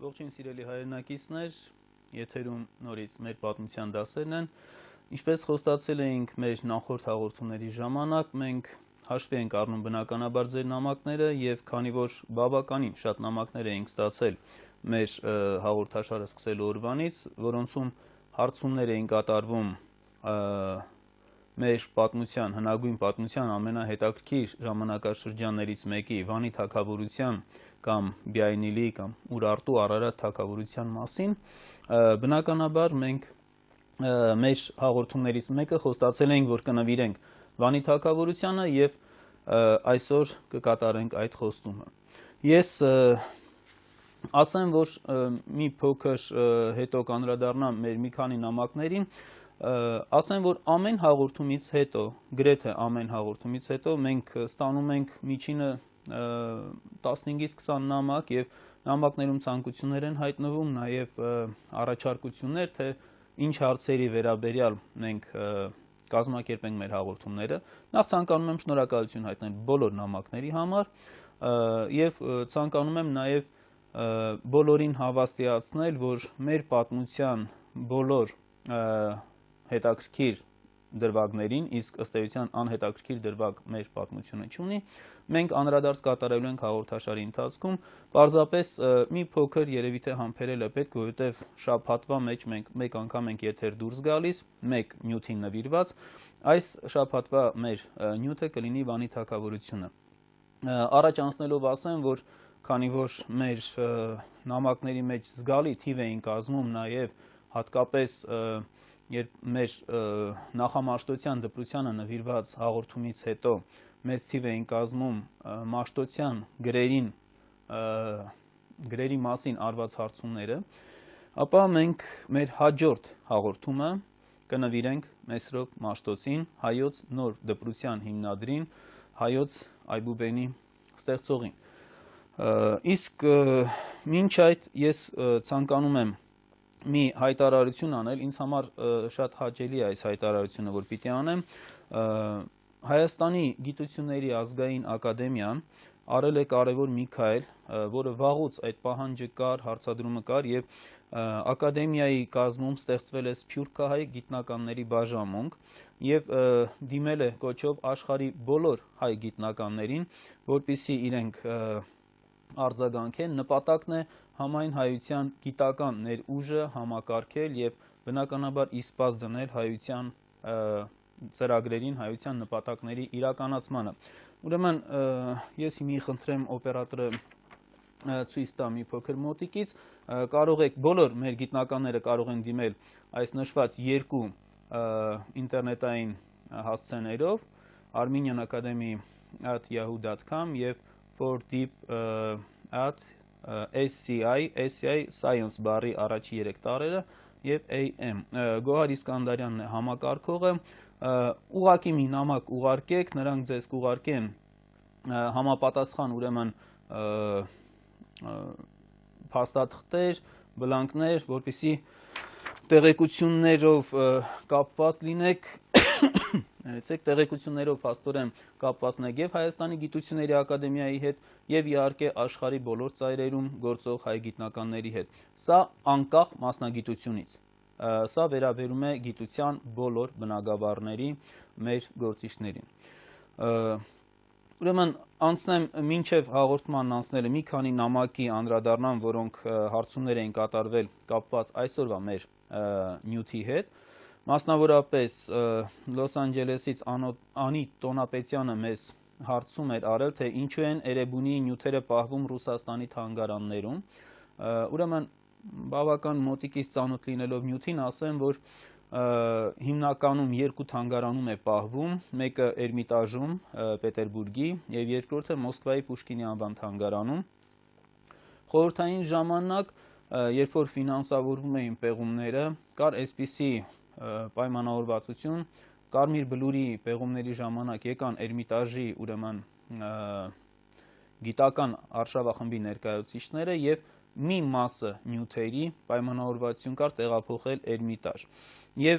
Ողջույն սիրելի հայրենակիցներ, եթերում նորից մեր պատմության դասերն են։ Ինչպես խոստացել էինք մեր նախորդ հաղորդումների ժամանակ, մենք հաշվի ենք առնում բնականաբար ձեր նամակները եւ քանի որ բավականին շատ նամակներ էինք ստացել մեր հաղորդաշարը սկսելու օրվանից, որոնցում հարցումներ էին կատարվում մեր պատմության, հնագույն պատմության ամենահետաքրքիր ժամանակաշրջաններից մեկի Վանի թագավորության կամ Բիայնիլի կամ Ուրարտու Արարատ թագավորության մասին, բնականաբար մենք մեր հաղորդումներից մեկը խոստացել էինք, որ կնվիրենք Վանի թագավորությանը եւ այսօր կկատարենք այդ խոստումը։ Ես ասեմ, որ մի փոքր հետո կանդրադառնամ մեր մի քանի նամակներին, ասեմ, որ ամեն հաղորդումից հետո, գրեթե ամեն հաղորդումից հետո մենք ստանում ենք միջինը 15-ից 20 նամակ եւ նամակներում ցանկություններ են հայտնվում, նաեւ առաջարկություններ, թե ինչ հարցերի վերաբերյալ մենք կազմակերպենք մեր հաղորդումները։ Նախ ցանկանում եմ շնորհակալություն հայտնել բոլոր նամակների համար եւ ցանկանում եմ նաեւ բոլորին հավաստիացնել, որ մեր պատմության բոլոր հետաքրքիր դրվագներին, իսկ ըստ էության անհետաքրքիր դրվագ մեր պատմությունը չունի, մենք անդրադարձ կատարելու ենք հաղորդաշարի ընթացքում, պարզապես մի փոքր երևի թե համբերել է պետք, որովհետև շաբաթվա մեջ մենք մեկ անգամ ենք եթեր դուրս գալիս, մեկ նյութին նվիրված, այս շաբաթվա մեր նյութը կլինի Վանի թագավորությունը։ Առաջ անցնելով ասեմ, որ քանի որ մեր նամակների մեջ զգալի թիվ էին կազմում նաև հատկապես երբ մեր նախամաշտության դպրությանը նվիրված հաղորդումից հետո մեծ թիվ էին կազմում մաշտության գրերի մասին արված հարցումները, ապա մենք մեր հաջորդ հաղորդումը կնվիրենք Մեսրոպ Մաշտոցին, հայոց նոր դպրության հիմնադրին, հայոց Այբուբենի ստեղծողին։ Իսկ մինչ այդ ես ցանկանում եմ մի հայտարարություն անել, ինձ համար շատ հաճելի է այս հայտարարությունը, որ պիտի անեմ, Հայաստանի գիտությունների ազգային ակադեմիան արել է կարևոր մի քայլ, որը վաղուց այդ պահանջը կար, հարցադրումը կար եւ ակադեմիայի կազմում ստեղծվել է սփյուռքահայ գիտնականների բաժանմունք եւ դիմել է կոչով աշխարհի բոլոր հայ գիտնականներին, որպիսի իրենք արձագանքեն, նպատակն է համայն հայության գիտական ներուժը համակարգել եւ բնականաբար իսպաս դնել հայության ծրագրերին, հայության նպատակների իրականացմանը։ Ուրեմն ես մի խնդրեմ օպերատորը ցույց տա մի փոքր մոտիկից, կարող եք բոլոր մեր գիտնականները կարող են դիմել այս նշված երկու ինտերնետային հասցեներով armenianacademy@yahoo.com եւ fordeep@sci science բարի առաջի 3 տառերը եւ am Գոհար Իսկանդարյանն է համակարգողը, ուղակի մի նամակ ուղարկեք, նրանք ձեզ կուղարկեն համապատասխան ուրեմն փաստաթղթեր, բլանկներ, որպեսզի տեղեկություններով կապված լինեք, տեղեկություններով փաստորեն կապված նեք եւ Հայաստանի գիտությունների ակադեմիայի հետ եւ իհարկե աշխարհի բոլոր ծայրերում գործող հայ գիտնականների հետ։ Սա անկախ մասնագիտությունից։ Սա վերաբերում է գիտության բոլոր բնագավառների մեր գործիչներին։ Ուրեմն անցնեմ մինչև հաղորդման անցնելը մի քանի նամակի անդրադառնամ, որոնք հարցումներ էին կատարվել կապված այսօրվա մեր նյութի հետ։ Մասնավորապես Լոս Անջելեսից Անի Տոնապետյանը մեզ հարցում էր արել, թե ինչու են Էրեբունի նյութերը պահվում Ռուսաստանի թանգարաններում։ Ուրեմն բավական մոտիկից ծանոթ լինելով նյութին ասեմ, որ հիմնականում երկու թանգարանում է պահվում, մեկը Էրմիտաժում, Պետերբուրգի եւ երկրորդը Մոսկվայի Պուշկինի անվան թանգարանում։ Խորհրդային ժամանակ, երբ որ ֆինանսավորվում էին պեղումները, կար այսպիսի պայմանավորվածություն, Կարմիր բլուրի պեղումների ժամանակ եկան Էրմիտաժի ուրեմն գիտական արշավախմբի ներկայացուցիչները եւ մի մասը նյութերի պայմանավորվածություն կար տեղափոխել Էրմիտաժ։ Եվ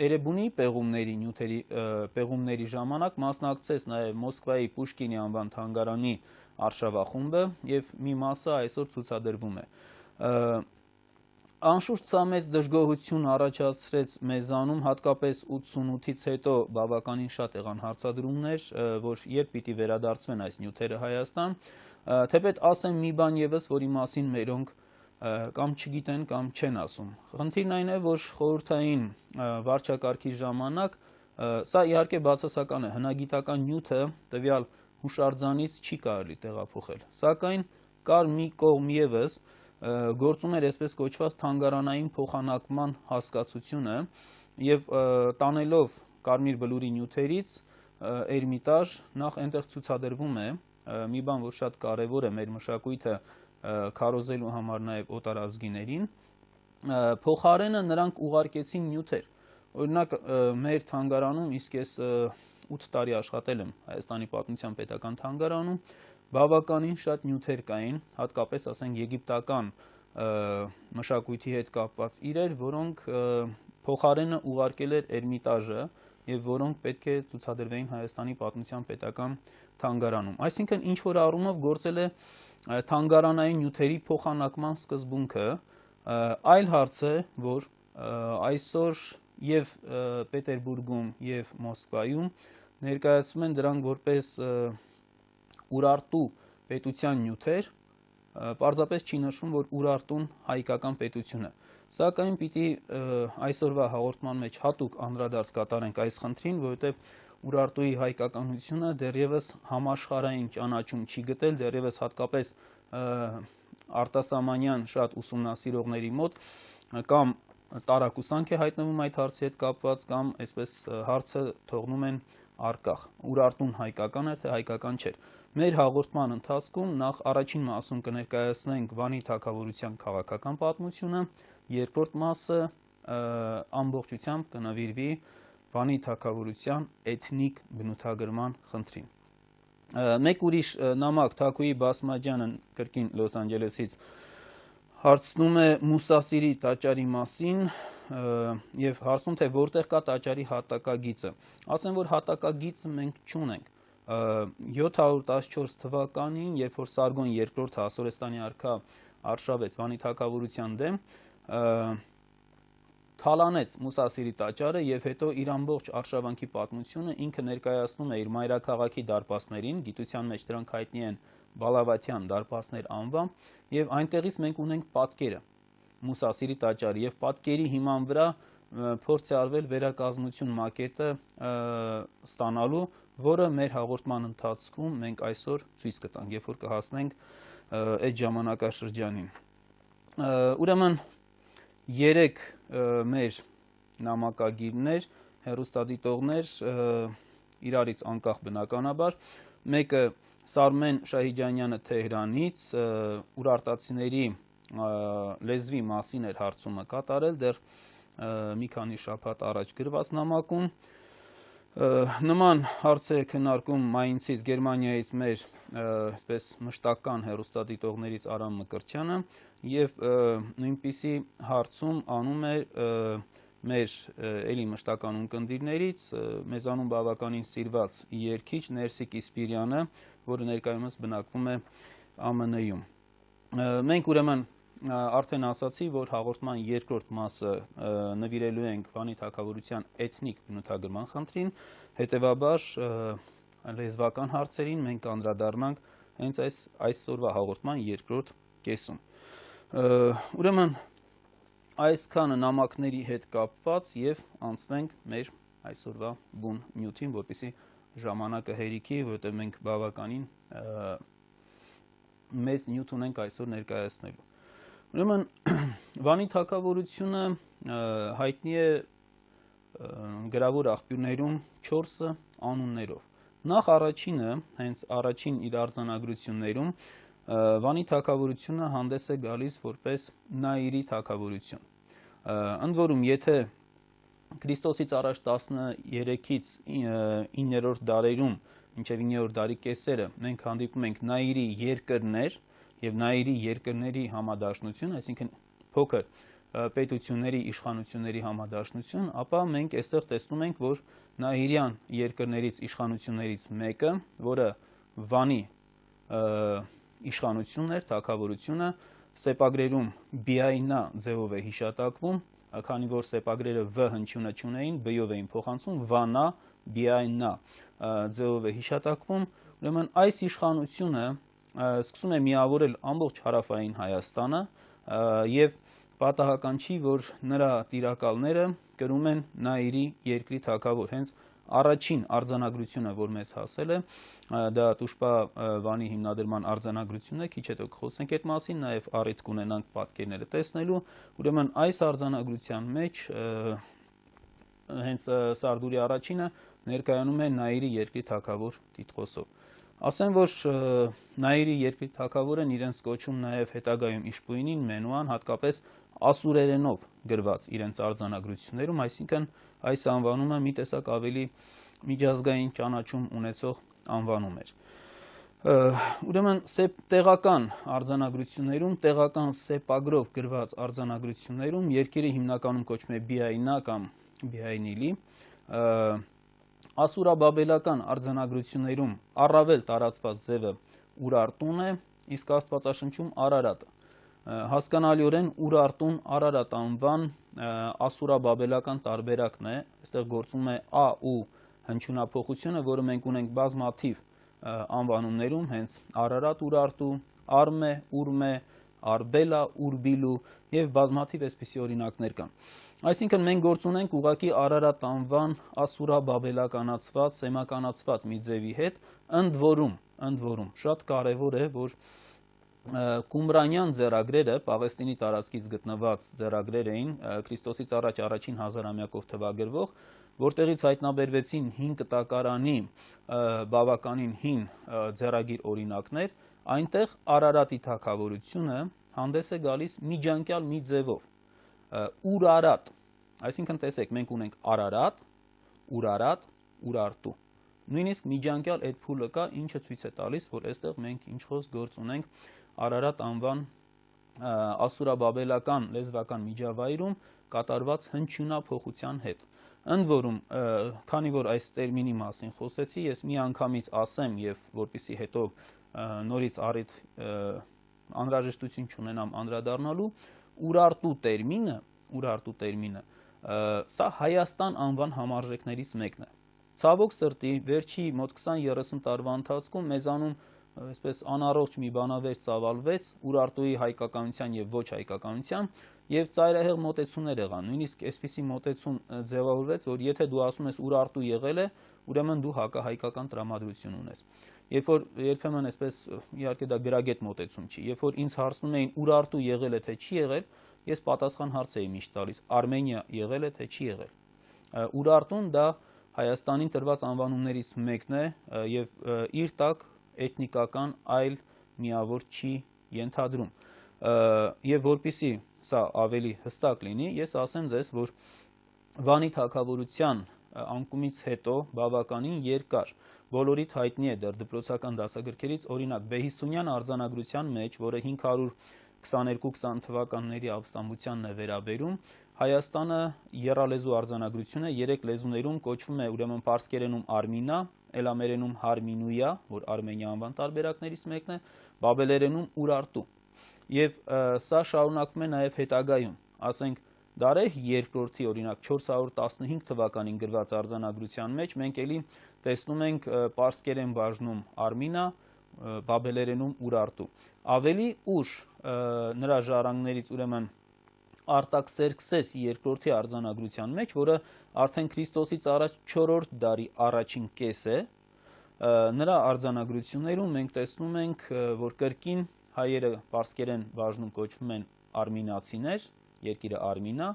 Էրեբունի պեղումների ժամանակ մասնակցեց նաեւ Մոսկվայի Պուշկինի անվան թանգարանի արշավախումբը եւ մի մասը այսօր ցուցադրվում է։ Անշուշտ սա մեծ դժգոհություն առաջացրեց մեզանում, հատկապես 88-ից հետո բավականին շատ եղան հարցադրումներ, որ երբ պիտի վերադարձվեն այս նյութերը Հայաստան, թեպետ ասեմ մի բան ևս, որի մասին մերոնք կամ չգիտեն, կամ չեն ասում։ Խնդիրն այն է, որ խորհրդային վարչակարգի ժամանակ, սա իհարկե բացասական է, հնագիտական նյութը տվյալ հուշարձանից չի կարելի տեղափոխել, սակայն կար մի կողմ ևս, գործում էր այսպես կոչված թանգարանային փոխանակման հասկացությունը եւ տանելով Կարմիր Բլուրի նյութերից Էրմիտաժ նախ այնտեղ ցուցադրվում է մի բան, որ շատ կարեւոր է մեր մշակույթը քարոզելու համար նաեւ օտարազգիներին, փոխարենը նրանք ուղարկեցին նյութեր։ Օրինակ մեր թանգարանում, իսկ ես 8 տարի աշխատել եմ Հայաստանի պատմության պետական թանգարանում, բավականին շատ նյութեր կային, հատկապես ասենք եգիպտական մշակույթի հետ կապված իրեր, որոնք փոխարենը ուղարկել էր Էրմիտաժը եւ որոնք պետք է ցուցադրվեին Հայաստանի պատմության պետական թանգարանում։ Այսինքն ինչ որ առումով գործել է թանգարանային նյութերի փոխանակման սկզբունքը, այլ հարց է, որ այսօր եւ Պետերբուրգում եւ Մոսկվայում ներկայացում են դրանք որպես Ուրարտու պետության նյութեր, պարզապես չի նշվում, որ Ուրարտուն հայկական պետություն է։ Սակայն պիտի այսօրվա հաղորդման մեջ հատուկ անդրադարձ կատարենք այս խնդրին, որովհետև Ուրարտուի հայկականությունը դեռևս համաշխարհային ճանաչում չի գտել, դեռևս հատկապես արտասահմանյան շատ ուսումնասիրողների մոտ կամ տարակուսանք է հայտնվում այդ հարցի հետ կապված, կամ այսպես հարցը թողնում են առկախ։ Ուրարտուն հայկական է, թե հայկական չէր։ Մեր հաղորդման ընթացքում նախ առաջին մասում կներկայացնենք Վանի թագավորության քաղաքական պատմությունը, երկրորդ մասը ամբողջությամբ կնվիրվի Վանի թագավորության էթնիկ բնութագրման խնդրին։ Մեկ ուրիշ նամակ Թաքուի Բասմաջյանը կրկին Լոս Անջելեսից հարցնում է Մուսասիրի տաճարի մասին եւ հարցնում թե որտեղ կա տաճարի հատակագիծը։ Ասեմ, որ հատակագիծը մենք չունենք։ 714 թվականին, երբ որ Սարգոն II Ասորեստանի արքա արշավեց Վանի թագավորության դեմ, թալանեց Մուսասիրի տաճարը եւ հետո իր ամբողջ արշավանքի պատմությունը ինքը ներկայացնում է իր մայրաքաղաքի դարպասներին, գիտության մեջ դրանք հայտնի են Բալավաթյան դարպասներ անվամբ, եւ այնտեղից մենք ունենք պատկերը Մուսասիրի տաճարի եւ պատկերի հիման վրա փորձ է արվել վերակազմություն մակետը ստանալու, որը մեր հաղորդման ընթացքում մենք այսօր ցույց կտանք, երբ որ կհասնենք այդ ժամանակաշրջանին։ Ուրեմն 3 մեր նամակագիրներ, հեռուստադիտողներ իրարից անկախ բնականաբար, մեկը Սարմեն Շահիջանյանը Թեհրանից ուրարտացիների լեզվի մասին էր հարցումը կատարել դեռ մի քանի շաբաթ առաջ գրված նամակում։ Նման հարց է քննարկում Մայինցից, Գերմանիայից մեր այսպես մշտական հեռուստադիտողներից Արամ Մկրտչյանը եւ նույնպիսի հարցում անում է մեր էլի մշտական ունկնդիրներից մեզանում բավականին սիրված երգիչ Ներսիկ Իսպիրյանը, որը ներկայումս բնակվում է ԱՄՆ-ում։ Մենք ուրեմն արդեն ասացի, որ հաղորդման երկրորդ մասը նվիրելու ենք Վանի թագավորության էթնիկ բնութագրման խնդրին, հետևաբար լեզվական հարցերին մենք անդրադառնանք հենց այսօրվա հաղորդման երկրորդ կեսում։ Ուրեմն այսքանը նամակների հետ կապված եւ անցնենք մեր այսօրվա բուն նյութին, որպեսզի ժամանակը հերիքի, որովհետեւ մենք բավականին մեծ նյութ ունենք այսօր ներկայացնելու։ Ուրեմն Վանի թագավորությունը հայտնի է գրավոր աղբյուրներում 4 անուններով։ Նախ առաջինը, հենց առաջին իր արձանագրություններում Վանի թագավորությունը հանդես է գալիս որպես Նաիրի թագավորություն։ Ընդ որում, եթե Քրիստոսից առաջ 13-ից 9-րդ դարերում, մինչև 9-րդ դարի կեսերը մենք հանդիպում ենք Նաիրի երկրներ եւ Նաիրի երկրների համադաշնություն, այսինքն փոքր պետությունների իշխանությունների համադաշնություն, ապա մենք այստեղ տեսնում ենք, որ Նաիրյան երկրներից իշխանություններից մեկը, որը Վանի իշխանությունն էր, թագավորությունը, սեպագրերում բիայնա ձևով է հիշատակվում, քանի որ սեպագրերը վ հնչյունը չունեին, բ-ով էին փոխանցում, վանա, բիայնա ձևով է հիշատակվում, ուրեմն այս իշխանությունը սկսում է միավորել ամբողջ հարավային Հայաստանը եւ պատահական չի, որ նրա տիրակալները կրում են Նայիրի երկրի թագավոր, հենց առաջին արձանագրությունը, որ մեզ հասել է, դա Տուշպա Վանի հիմնադրման արձանագրությունն է, քիչ հետո կխոսենք այդ մասին, նաև առիթ կունենանք պատկերները տեսնելու, ուրեմն այս արձանագրության մեջ հենց Սարդուրի առաջինը ներկայանում է Նայիրի երկրի թագավոր տիտղոսով։ Ասեմ, որ Նայիրի երկրի թագավորն իրենց կոչում նաև հետագայում Իշպույնին, Մենուան, հատկապես ասուրերենով գրված իրենց արձանագրություններում, այսինքն այս անվանումը մի տեսակ ավելի միջազգային ճանաչում ունեցող անվանում էր։ Ուրեմն տեղական արձանագրություններում, տեղական սեպագրով գրված արձանագրություններում երկիրը հիմնականում կոչվում է Բիայնա կամ Բիայնիլի, ասուրաբաբելական արձանագրություններում առավել տարածված ձևը Ուրարտուն է, իսկ Աստվածաշնչում Արարատը։ Հասկանալիորեն Ուրարտուն Արարատ անվան ասուրաբաբելական տարբերակն է, այստեղ գործում է ա ու հնչյունափոխությունը, որը մենք ունենք բազմաթիվ անվանումներում, հենց Արարատ Ուրարտու, Արմե, Ուրմե, Արբելա, Ուրբիլու եւ բազմաթիվ այսպիսի օրինակներ կան։ Այսինքն մենք գործ ունենք ուղղակի Արարատ անվան ասուրաբաբելականացված, սեմականացված մի ձևի հետ, ընդ որում շատ կարևոր է, որ Կումրանյան ձեռագրերը, Պաղեստինի տարածքից գտնված ձեռագրեր էին, Քրիստոսից առաջ առաջին հազարամյակով թվագրվող, որտեղից հայտնաբերվեցին հին կտակարանի բավականին հին ձեռագիր օրինակներ, այնտեղ Արարատի թագավորությունը հանդես է գալիս միջանկյալ մի ձևով, Ուրարատ, այսինքն տեսեք, մենք ունենք Արարատ, Ուրարատ, Ուրարտու, նույնիսկ միջանկյալ այդ փուլը կա, ինչը ցույց է տալիս, որ այստեղ մենք ինչ-խոս գործ ունենք Արարատ անվան ասուրաբաբելական լեզվական միջավայրում կատարված հնչյունափոխության հետ։ Ընդ որում, քանի որ այս տերմինի մասին խոսեցի, ես մի անգամից ասեմ եւ որպեսզի հետո նորից առիթ անհրաժեշտություն չունենամ անդրադառնալու, Ուրարտու տերմինը, սա Հայաստան անվան համարժեքներից մեկն է։ Ցավոք սրտի, վերջի մոտ 20-30 տարվա ընթացքում մեզանում այսպես անառողջ մի բանավեճ ծավալվեց Ուրարտուի հայկականության եւ ոչ հայկականության եւ ծայրահեղ մոտեցումներ եղան, նույնիսկ այսպիսի մոտեցում ձևավորվեց, որ եթե դու ասում ես Ուրարտու եղել է, ուրեմն դու հակահայկական տրամադրություն ունես։ Երբ որ երբեմն այսպես իհարկե դա գրագետ մոտեցում չի, երբ որ ինձ հարցնում էին Ուրարտու եղել է թե չի եղել, ես պատասխան հարց էի միշտ տալիս, Արմենիա եղել է թե չի եղել։ Ուրարտուն դա Հայաստանին տրված անվանումներից մեկն է եւ իր տակ էթնիկական այլ միավոր չի ենթադրում։ Եվ որպեսզի սա ավելի հստակ լինի, ես ասեմ ձեզ, որ Վանի թագավորության անկումից հետո բավականին երկար բոլորիդ հայտնի է դեռ դպրոցական դասագրքերից, օրինակ Բեհիստունյան արձանագրության մեջ, որը 522-20 թվականների ապստամբությանն է վերաբերում, Հայաստանը եռալեզու արձանագրություն է, 3 լեզուներում կոչվում է ուրեմն պարսկերենում Արմինա, էլամերենում Հարմինույա, որ Արմենիա անվան տարբերակներից մեկն է, բաբելերենում Ուրարտու։ Եվ սա շարունակվում է նաև հետագայում, ասենք Դարեհ երկրորդի օրինակ 415 թվականին գրված արձանագրության մեջ մենք էլի տեսնում ենք պարսկերեն բաժնում Արմինա, բաբելերենում Ուրարտու։ Ավելի ուշ նրա ժառանգներից ուրեմն Արտաքսերքսես երկրորդի արձանագրության մեջ, որը արդեն Քրիստոսից առաջ 4-րդ դարի առաջին կես է, նրա արձանագրություններում մենք տեսնում ենք, որ կրկին հայերը պարսկերեն բաժնում կոչվում են արմինացիներ, երկիրը Արմինա,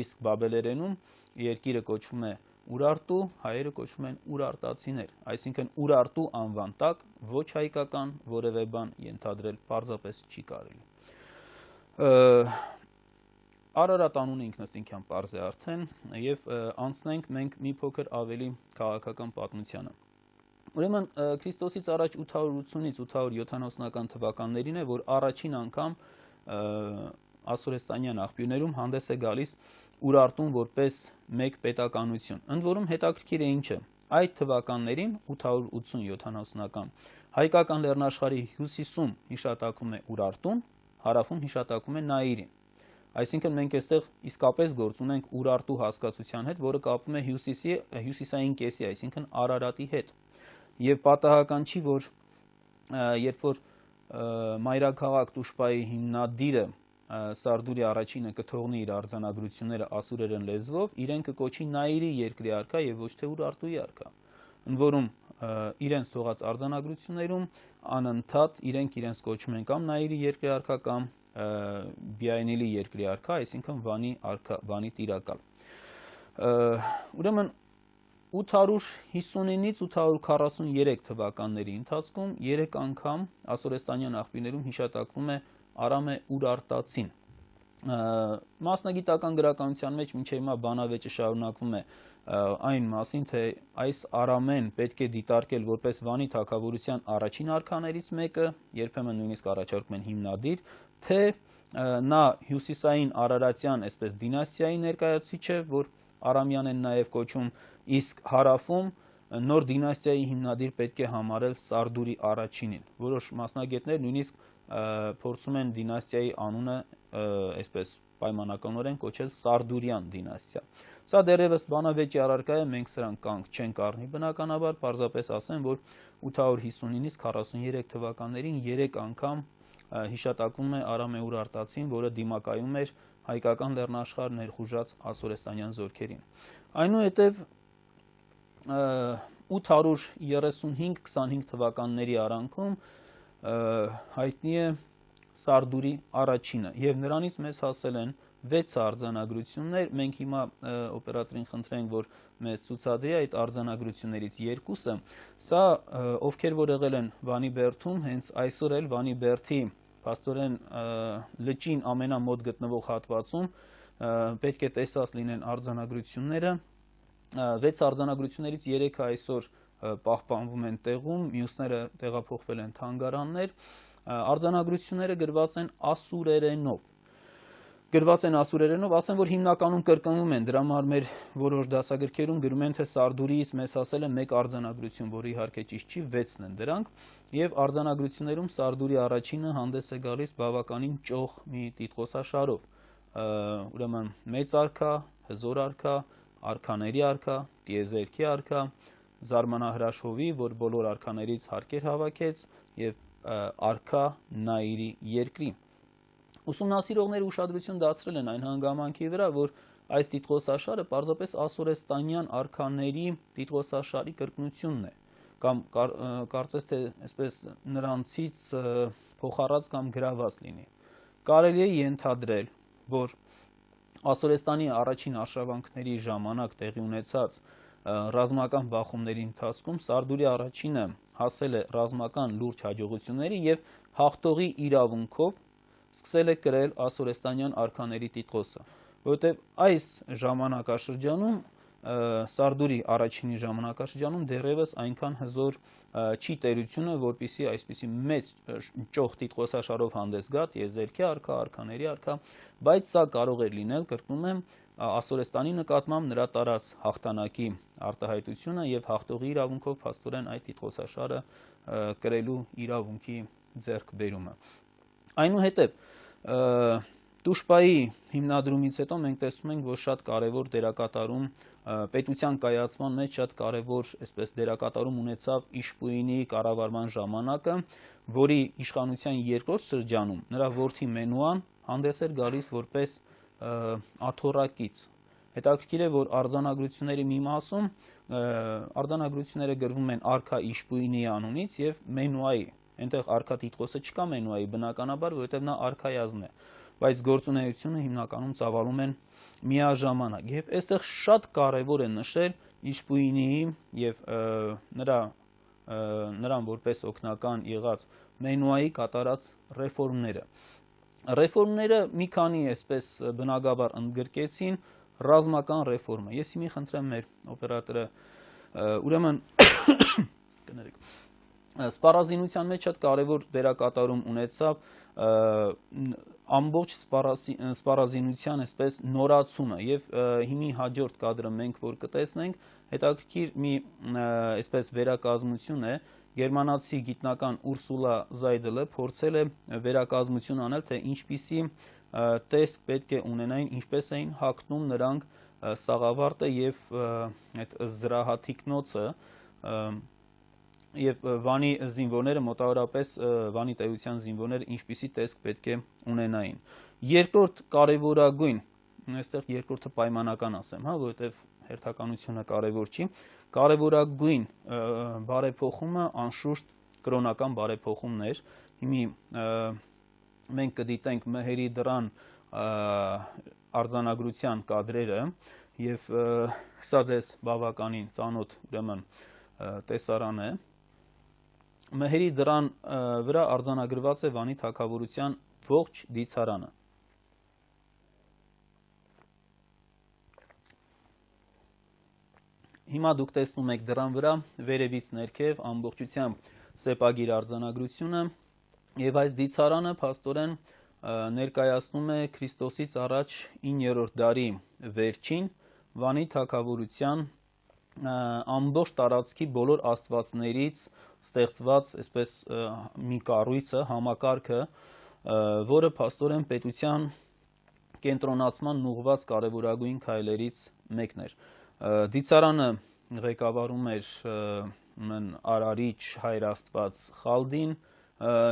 իսկ բաբելերենում երկիրը կոչվում է Ուրարտու, հայերը կոչվում են ուրարտացիներ, այսինքն Ուրարտու անվան տակ ոչ հայկական որևէ բան ենթադրել պարզապես չի կարելի։ Արարատ անունը ինքնըստինքյան պարզ է արդեն եւ անցնենք մենք մի փոքր ավելի քաղաքական պատմությանը։ Ուրեմն Քրիստոսից առաջ 880-ից 870-ական թվականներին է, որ առաջին անգամ ասորեստանյան աղբյուրներում հանդես է գալիս Ուրարտուն որպես մեկ պետականություն։ Ընդ որում հետաքրքիր է ինչը։ Այդ թվականներին 880-70-ական հայկական լեռնաշխարհի հյուսիսում հիշատակվում է Ուրարտուն, հարավում հիշատակվում է Նաիրին։ Այսինքն մենք այստեղ իսկապես գործ ունենք Ուրարտու հասկացության հետ, որը կապվում է հյուսիսային կեսի, այսինքն Արարատի հետ։ Եվ պատահական չի, որ երբ որ մայրաքաղաք Տուշպայի հիմնադիրը Սարդուրի առաջինը կթողնի իր արձանագրությունները ասուրերեն լեզվով, իրեն կկոչի Նաիրի երկրի արքա եւ ոչ թե Ուրարտուի արքա։ Ընդ որում իրենց թողած արձանագրություններում անընդհատ իրենց կոչում են կամ Նաիրի երկրի արքա կամ Բիայնիլի երկրի արքա, այսինքն Վանի արքա, Վանի տիրակալ։ Ուրեմն 859-ից 843 թվականների ընթացքում 3 անգամ ասորեստանյան աղբյուրներում հիշատակվում է Արամե Ուրարտացին։ Մասնագիտական գրականության մեջ մինչև հիմա բանավեճը շարունակվում է այն մասին, թե այս Արամեն պետք է դիտարկել որպես Վանի թագավորության առաջին արքաներից մեկը, երբեմն նույնիսկ առաջարկում են հիմնադիր, թե նա հյուսիսային Արարատյան, այսպես դինաստիայի ներկայացուցիչ է, որ Արամյան են նաև կոչում, իսկ հարավում նոր դինաստիայի հիմնադիր պետք է համարել Սարդուրի առաջինին։ Որոշ մասնագետներ նույնիսկ փորձում են դինաստիայի անունը այսպես պայմանականորեն կոչել Սարդուրյան դինաստիա։ Սա դեռևս բանավեճի առարկա է, մենք սրան կանգ չենք առնի բնականաբար, պարզապես ասեմ, որ 859-ից 43 թվականներին 3 անգամ հիշատակվում է Արամե Ուրարտացին, որը դիմակայում էր հայկական լեռնաշխարհ ներխուժած ասորեստանյան զորքերին։ Այնուհետև 835-25 թվականների արանքում հայտնի է Սարդուրի առաջինը, եւ նրանից մեզ հասել են 6 արձանագրություններ, մենք հիմա օպերատորին խնդրենք, որ մեզ ցուցադրի այդ արձանագրություններից երկուսը, սա ովքեր որ եղել են Վանի Բերդում, հենց այսօր էլ Վանի Բերդի փաստորեն լճին ամենամոտ գտնվող հատվածում պետք է տեսած լինեն արձանագրությունները, 6 արձանագրություններից 3-ը այսօր պահպանվում են տեղում, մյուսները տեղափոխվել են թանգարաններ, արձանագրությունները գրված են ասուրերենով, ասեմ, որ հիմնականում կրկնվում են, դրա համար մեր որոշ դասագրքերում գրում են, թե Սարդուրիից մեզ հասել է 1 արձանագրություն, որը իհարկե ճիշտ չի, 6-ն են դրանք, եւ արձանագրություններում Սարդուրի առաջինը հանդես է գալիս բավականին ճոխ մի տիտղոսաշարով, ուրեմն մեծ արքա, հզոր արքա, արքաների արքա, տիեզերքի արքա, զարմանահրաշ հովի, որ բոլոր արքաներից հարկեր հավաքեց, եւ արքա Նաիրի երկրի։ Ուսումնասիրողները ուշադրություն դարձրել են այն հանգամանքի վրա, որ այս տիտղոսաշարը պարզապես ասորեստանյան արքաների տիտղոսաշարի կրկնությունն է, կամ կարծես թե այսպես նրանցից փոխառած կամ գրաված լինի։ Կարելի է ենթադրել, որ Ասորեստանի առաջին արշավանքների ժամանակ տեղի ունեցած ռազմական բախումների ընթացքում Սարդուրի առաջինը հասել է ռազմական լուրջ հաջողությունների եւ հաղթողի իրավունքով սկսել է կրել ասորեստանյան արքաների տիտղոսը, որովհետեւ այս ժամանակաշրջանում Սարդուրի առաջինի ժամանակաշրջանում դեռևս այնքան հզոր չի տերությունը, որպիսի այսպիսի մեծ ճոխ տիտղոսաշարով հանդես գա տիեզերքի արքա, արքաների արքա, բայց սա կարող է լինել, կրկնում եմ, Ասորեստանի նկատմամբ նրա տարած հաղթանակի արտահայտությունը եւ հաղթողի իրավունքով փաստորեն այդ տիտղոսաշարը կրելու իրավունքի ձեռքբերումը։ Այնուհետև Տուշպայի հիմնադրումից հետո մենք տեսնում ենք, որ շատ կարևոր դերակատարում պետության կայացման մեջ շատ կարևոր այսպես դերակատարում ունեցավ Իշպույինի կառավարման ժամանակը, որի իշխանության երկրորդ շրջանում նրա որդի Մենուան հանդես էր գալիս որպես աթոռակից։ Հետաքրքիր է, որ արձանագրությունների մի մասում արձանագրությունները գրվում են արքա Իշպույինի անունից եւ Մենուայի։ Այնտեղ արքա տիտղոսը չկա Մենուայի, բնականաբար, որովհետեւ նա արքայազն է, բայց գործունեությունը հիմնականում ծավալում են միաժամանակ։ Եվ այստեղ շատ կարևոր է նշել Իշպույինիի եւ նրան որպես օգնական եղած Մենուայի կատարած ռեֆորմները։ Ռեֆորմները մի քանի այսպես բնագավառ ընդգրկեցին ռազմական ռեֆորմը։ Ես հիմի խնդրեմ մեր օպերատորը, ուրեմն կներեք, սպառազինության մեջ շատ կարևոր դերակատարում ունեցավ ամբողջ սպառազինության այսպես նորացումը եւ հիմի հաջորդ կադրը մենք որ կտեսնենք հետաքրքիր մի այսպես վերակազմություն է գերմանացի գիտնական Ուրսուլա Զայդելը փորձել է վերակազմություն անել, թե ինչպիսի տեսք պետք է ունենային, ինչպես էին հագնում նրանք սաղավարտը և այդ զրահաթիկնոցը և Վանի զինվորները, մոտավորապես Վանի տերության զինվորները ինչպիսի տեսք պետք է ունենային։ Երկրորդ կարևորագույն, այստեղ երկրորդը պայմանական ասեմ, որովհետև հերթականությունը կարևոր չի, կարևորագույն բարեփոխումը անշուշտ կրոնական բարեփոխումն էր։ Հիմի մենք կդիտենք Մեհերի դռան արձանագրության կադրերը և սա ձեզ բավականին ծանոթ ուրեմն տեսարան է։ Մեհերի դռան վրա արձանագրված է Վանի թագավորության ողջ դիցարանը։ Հիմա դուք տեսնում եք դռան վրա վերևից ներքև ամբողջությամբ սեպագիր արձանագրությունը և այս դիցարանը փաստորեն ներկայացնում է Քրիստոսից առաջ 9-րդ դարի վերջին Վանի թագավորության ամբողջ տարածքի բոլոր աստվածներից ստեղծված այսպես մի կառույցը, համակարգը, որը փաստորեն պետության կենտրոնացման ուղղված կարևորագույն քայլերից մեկն էր։ Դիցարանը ղեկավարում էր արարիչ հայրաստված Խալդին,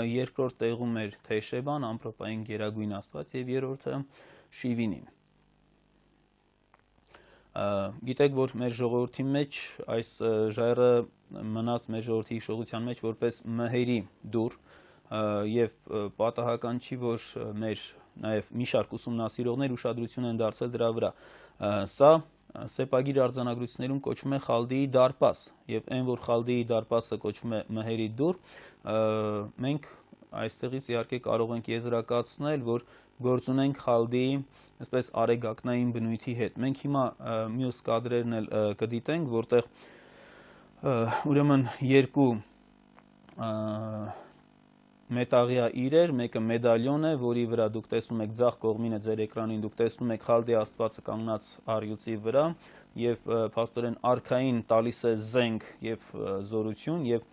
երկրորդ տեղում էր Թեշեբան, ամպրոպային գերագույն աստված, և երրորդը Շիվինին։ Գիտեք, որ մեր ժողովրդի մեջ այս ժայռը մնաց մեր ժողովրդի հիշողության մեջ որպես Մեհերի դուռ և պատահական չի, որ մեր նաև մի շարք ուսումնասիրողներ ուշադրություն են դարձել դրա վրա։ Սա սեպագիր արձանագրություններում կոչվում է Խալդիի դարպաս, և այն, որ Խալդիի դարպասը կոչվում է Մեհերի դուռ, մենք այստեղից իհարկե կարող ենք եզրակացնել, որ գործ ունենք Խալդիի այսպես արեգակնային բնույթի հետ։ Մենք հիմա մյուս կադրերն էլ կդիտենք, որտեղ ուրեմն երկու մետաղյա իրեր, մեկը մեդալյոն է, որի վրա դուք տեսնում եք ձախ կողմին է ձեր էկրանին, դուք տեսնում եք Խալդի աստվածը կանգնած առյուծի վրա և փաստորեն արքային տալիս է զենք և զորություն, և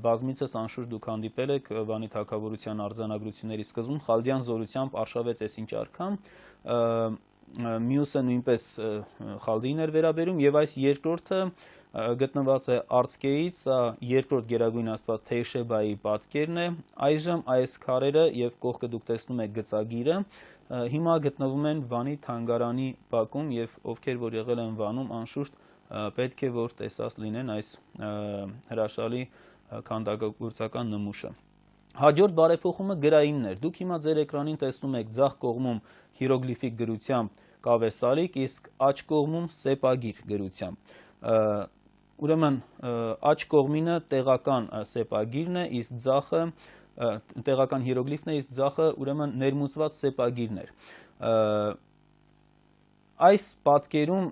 բազմիցս անշուշտ դուք հանդիպել եք Վանի թագավորության արձանագրությունների սկզբում Խալդյան զորությամբ արշավեց այսինչ արքան, մյուսը նույնպես Խալդիին էր վերաբերում, և այս երկրորդը գտնված է արծքեից, սա երկրորդ գերագույն աստված Թեշեբայի պատկերն է։ Այժմ այս քարերը և կողքը դուք տեսնում եք գծագիրը հիմա գտնվում են Վանի թանգարանի բակում, և ովքեր որ եղել են Վանում, անշուշտ պետք է որ տեսած լինեն այս հրաշալի քանդակագործական նմուշը։ Հաջորդ բարեփոխումը գրայինն էր։ Դուք հիմա ձեր էկրանին տեսնում եք ձախ կողմում հիրոգլիֆիկ գրությամբ կավեսալիկ, իսկ աջ կողմում սեպագիր գրությամբ։ Ուրեմն աջ կողմինը տեղական սեպագիրն է, իսկ ձախը տեղական հիրոգլիֆն է, իսկ ձախը ուրեմն ներմուծված սեպագիրն էր։ Այս պատկերում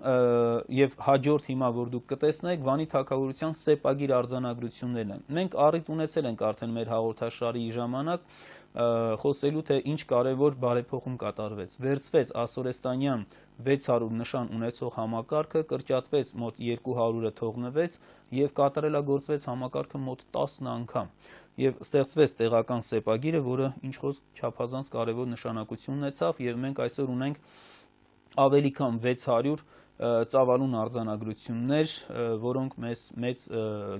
և հաջորդ հիմա, որ դուք կտեսնեք, Վանի թագավորության սեպագիր արձանագրություններն են։ Մենք առիթ ունեցել ենք արդեն մեր հաղորդաշարի ժամանակ խոսելու, թե ինչ կարևոր բարեփոխում կատարվեց։ Վերցվեց ասորեստանյան 600 նշան ունեցող համակարգը, կրճատվեց մոտ 200-ը թողնվեց և կատարելագործվեց համակարգը մոտ 10 անգամ։ Եվ ստեղծվեց տեղական սեպագիրը, որը ինչ խոսք չափազանց կարևոր նշանակություն ունեցավ, և մենք այսօր ունենք ավելի քան 600 ծավալուն արձանագրություններ, որոնք մեզ մեծ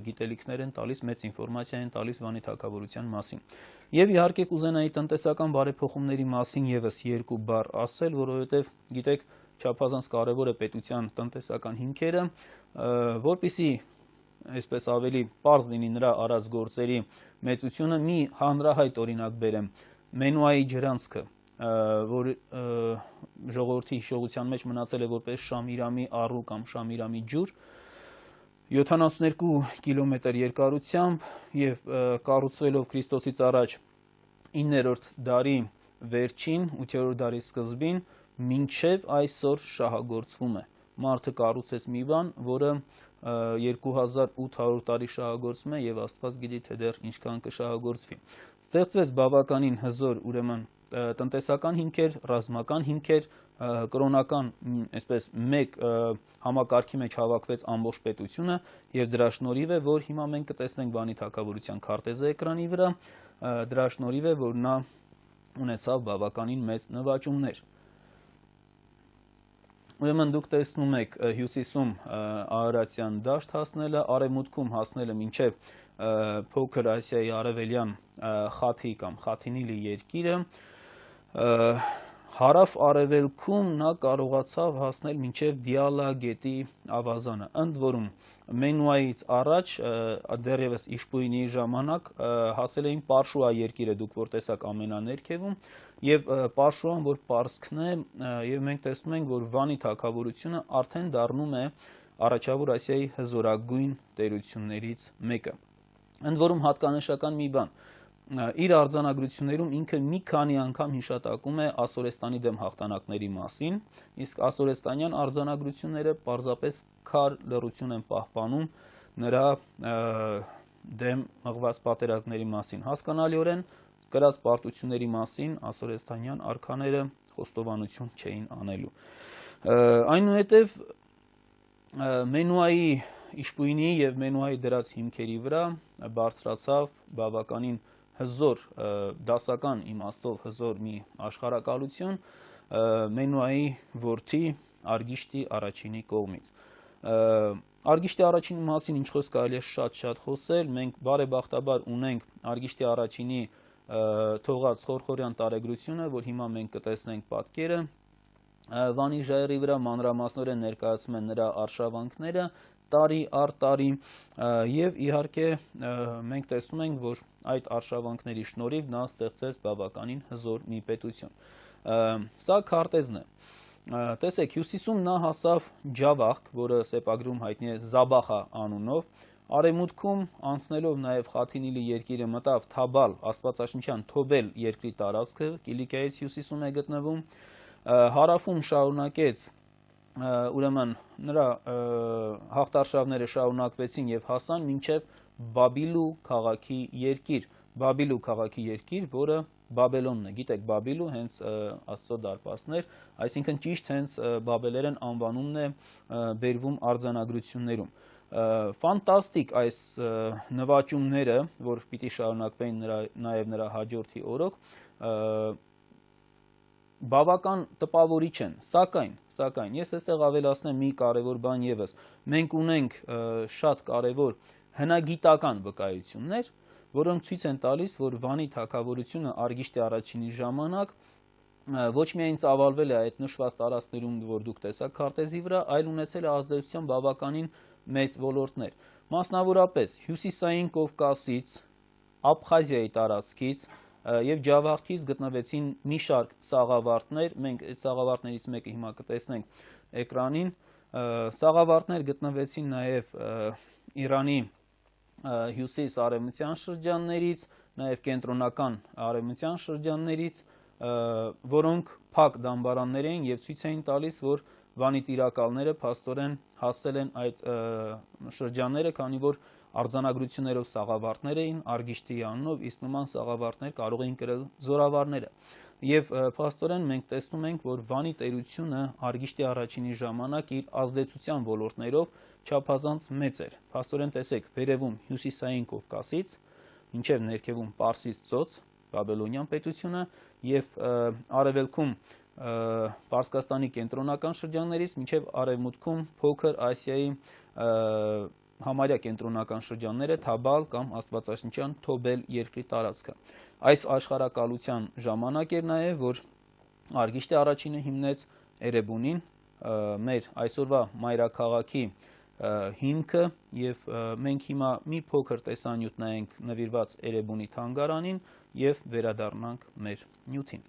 գիտելիքներ են տալիս, մեծ ինֆորմացիա են տալիս Վանի թագավորության մասին։ Եվ իհարկե կուզենայի տնտեսական բարեփոխումների մասին ևս երկու բառ ասել, որովհետև գիտեք, չափազանց կարևոր է պետության տնտեսական հիմքերը, որպեսզի այսպես ավելի պարզ լինի նրա արած գործերի մեծությունը, մի հանրահայտ օրինակ բերեմ, Մենուայի ջրանցքը, որ ժողովրդի հիշողության մեջ մնացել է որպես Շամիրամի առու կամ Շամիրամի ջուր, 72 կիլոմետր երկարությամբ և կառուցվելով Քրիստոսից առաջ 9-րդ դարի վերջին, 8-րդ դարի սկզբին, մինչև այսօր շահագործվում է։ Մարդը կառուցեց մի բան, որը 2800 տարի շահագործում է եւ Աստված գիտի թե դեռ ինչքան կշահագործվի։ Ստեղծվեց բավականին հզոր ուրեմն տնտեսական հիմքեր, ռազմական հիմքեր, կրոնական, այսպես մեկ համակարգի մեջ հավաքվեց ամբողջ պետությունը եւ դրա շնորհիվ է, որ հիմա մենք կտեսնենք Վանի թագավորության քարտեզը էկրանի վրա, դրա շնորհիվ է, որ նա ունեցավ բավականին մեծ նվաճումներ։ Ուրեմն դուք տեսնում եք հյուսիսում Արարատյան դաշտ հասնելը, արևմուտքում հասնելը մինչև Փոքր Ասիայի արևելյան Խաթի կամ Խաթինիլի երկիրը, հարավ-արևելքում նա կարողացավ հասնել մինչև Դիալա գետի ավազանը, ընդ որում Մենուայից առաջ դեռևս Իշպույնի ժամանակ հասել էին Պարշուա երկիրը, դուք որ տեսաք ամենաներքևում, եւ Պարշուան, որ պարսքն է, եւ մենք տեսնում ենք, որ Վանի թագավորությունը արդեն դառնում է Առաջավոր Ասիայի հզորագույն տերություններից մեկը։ Ընդ որում հատկանշական մի բան, իր արձանագրություններում ինքը մի քանի անգամ հիշատակում է Ասորեստանի դեմ հաղթանակների մասին, իսկ ասորեստանյան արձանագրությունները պարզապես քար լռություն են պահպանում նրա դեմ մղված պատերազմների մասին։ Հասկանալիորեն կրած պարտությունների մասին ասորեստանյան արքաները խոստովանություն չէին անելու։ Այնուհետև Մենուայի Իշպույնի եւ Մենուայի դրած հիմքերի վրա բարձրացավ բավականին հզոր դասական իմաստով հզոր մի աշխարհակալություն Մենուայի որդի Արգիշտի առաջինի կողմից։ Արգիշտի առաջինի մասին ինչ խոսք կարելի է շատ խոսել, մենք բարեբախտաբար ունենք Արգիշտի առաջինի թողած խորխորյան տարեգրությունը, որ հիմա մենք կտեսնենք պատկերը Վանի ժայռի վրա, մանրամասնորեն ներկայացում են նրա արշավանքները տարի առ տարի եւ իհարկե մենք տեսնում ենք, որ այդ արշավանքների շնորհիվ նա ստեղծեց բավականին հզոր մի պետություն։ Սա քարտեզն է։ Տեսեք, հյուսիսում նա հասավ Ջավախ, որը սեպագրում հայտնի է Զաբախա անունով, արևմուտքում անցնելով նաեւ Խաթինիլի երկիրը մտավ Թաբալ, աստվածաշնչյան Թոբել երկրի տարածքը, Կիլիկիայից հյուսիսում է գտնվում, հարավում շարունակեց ուրեմն նրա հաղթարշավները շարունակվեցին եւ հասան մինչեւ Բաբիլու քաղաքի երկիր, որը Բաբելոնն է, գիտեք, Բաբիլու հենց Աստծո դարպասներ, այսինքն ճիշտ հենց բաբելերեն անվանումն է բերվում արձանագրություններում։ Ֆանտաստիկ այս նվաճումները, որ պիտի շարունակվեին նաեւ նրա հաջորդի օրոք, բավական տպավորիչ են, սակայն ես այստեղ ավելացնեմ մի կարևոր բան եւս։ Մենք ունենք շատ կարևոր հնագիտական վկայություններ, որոնք ցույց են տալիս, որ Վանի թագավորությունը Արգիշտի առաջինի ժամանակ ոչ միայն ծավալվել է այդ նշված տարածքներում, որ դուք տեսաք քարտեզի վրա, այլ ունեցել է ազդեցության բավականին մեծ ոլորտներ։ Մասնավորապես Հյուսիսային Կովկասից, Աբխազիայի տարածքից եւ Ջավախից գտնվեցին մի շարք սաղավարտներ, մենք այդ սաղավարտներից մեկը հիմա կտեսնենք էկրանին, սաղավարտներ գտնվեցին նաեւ Իրանի հյուսիս-արևմտյան շրջաններից, նաեւ կենտրոնական արևմտյան շրջաններից, որոնք փակ դամբարաններ էին եւ ցույց էին տալիս, որ Վանի տիրակալները փաստորեն հասել են այդ շրջանները, քանի որ արձանագրություններով սաղավարտներ էին Արգիշտի անունով, իսկ նման սաղավարտներ կարող էին կրել զորավարները։ Եվ փաստորեն մենք տեսնում ենք, որ Վանի տերությունը Արգիշտի առաջինի ժամանակ իր ազդեցության ոլորտներով չափազանց մեծ էր։ Փաստորեն տեսեք, վերևում Հյուսիսային Կովկասից, մինչև ներքևում Պարսից ծոց, Բաբելոնյան պետությունը եւ արևելքում Պարսկաստանի կենտրոնական շրջաններից մինչև արևմուտքում Փոքր Ասիայի համարյա կենտրոնական շրջանները Թաբալ կամ աստվածաշնչյան Թոբել երկրի տարածքը։ Այս աշխարհակալության ժամանակ էր նաև, որ Արգիշտի առաջինը հիմնեց Էրեբունին, մեր այսօրվա մայրաքաղաքի հիմքը, եւ մենք հիմա մի փոքր տեսանյութ նայենք նվիրված Էրեբունի թանգարանին եւ վերադառնանք մեր նյութին։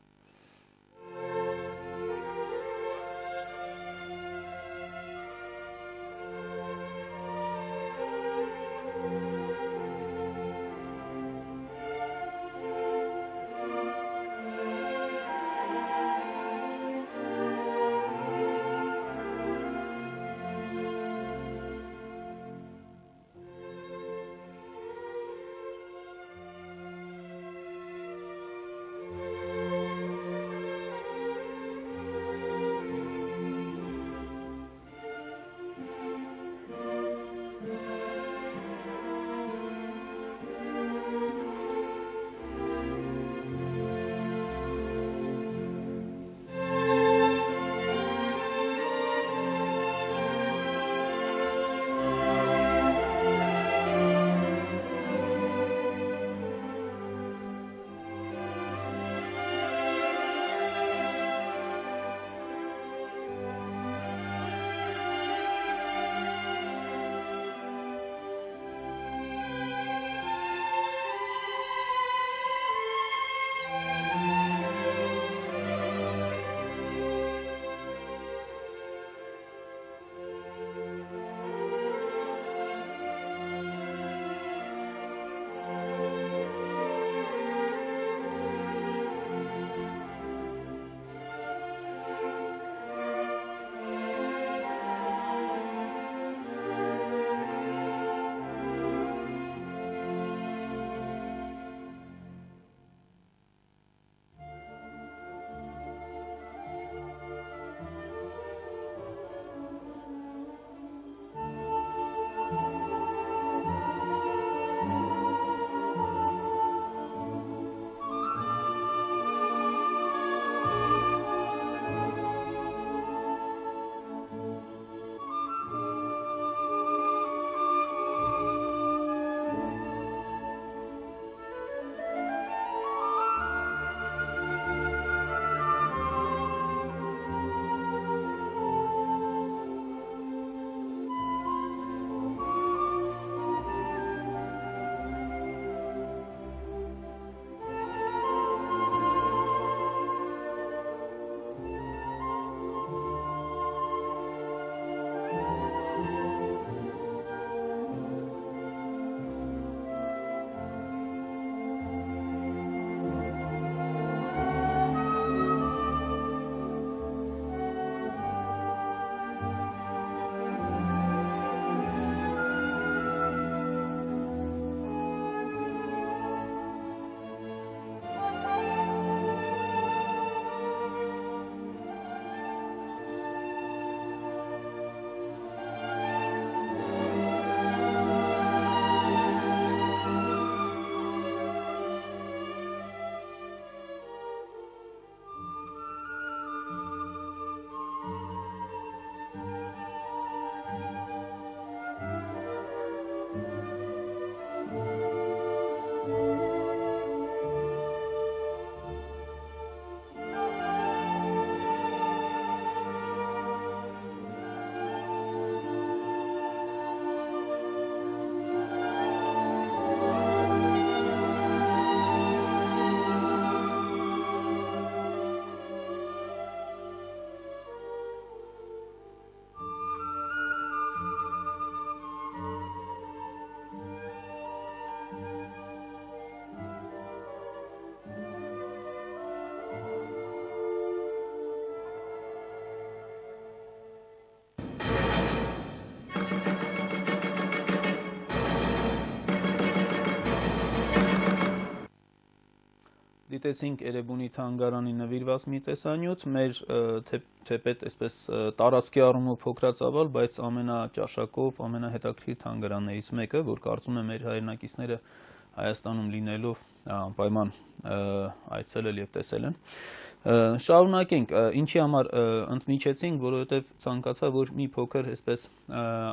դիտեցինք Էրեբունի թանգարանի նվիրված մի տեսանյութ, մեր թեպետ այսպես տարածքի առումով փոքրացավալ, բայց ամենաճաշակով, ամենահետաքրքիր թանգարաններից մեկը, որ կարծում եմ մեր հայրենակիցները Հայաստանում լինելով անպայման այցելել եւ տեսել են։ Շարունակենք, ինչի համար ընդմիջեցինք, որովհետև ցանկացա, որ մի փոքր այսպես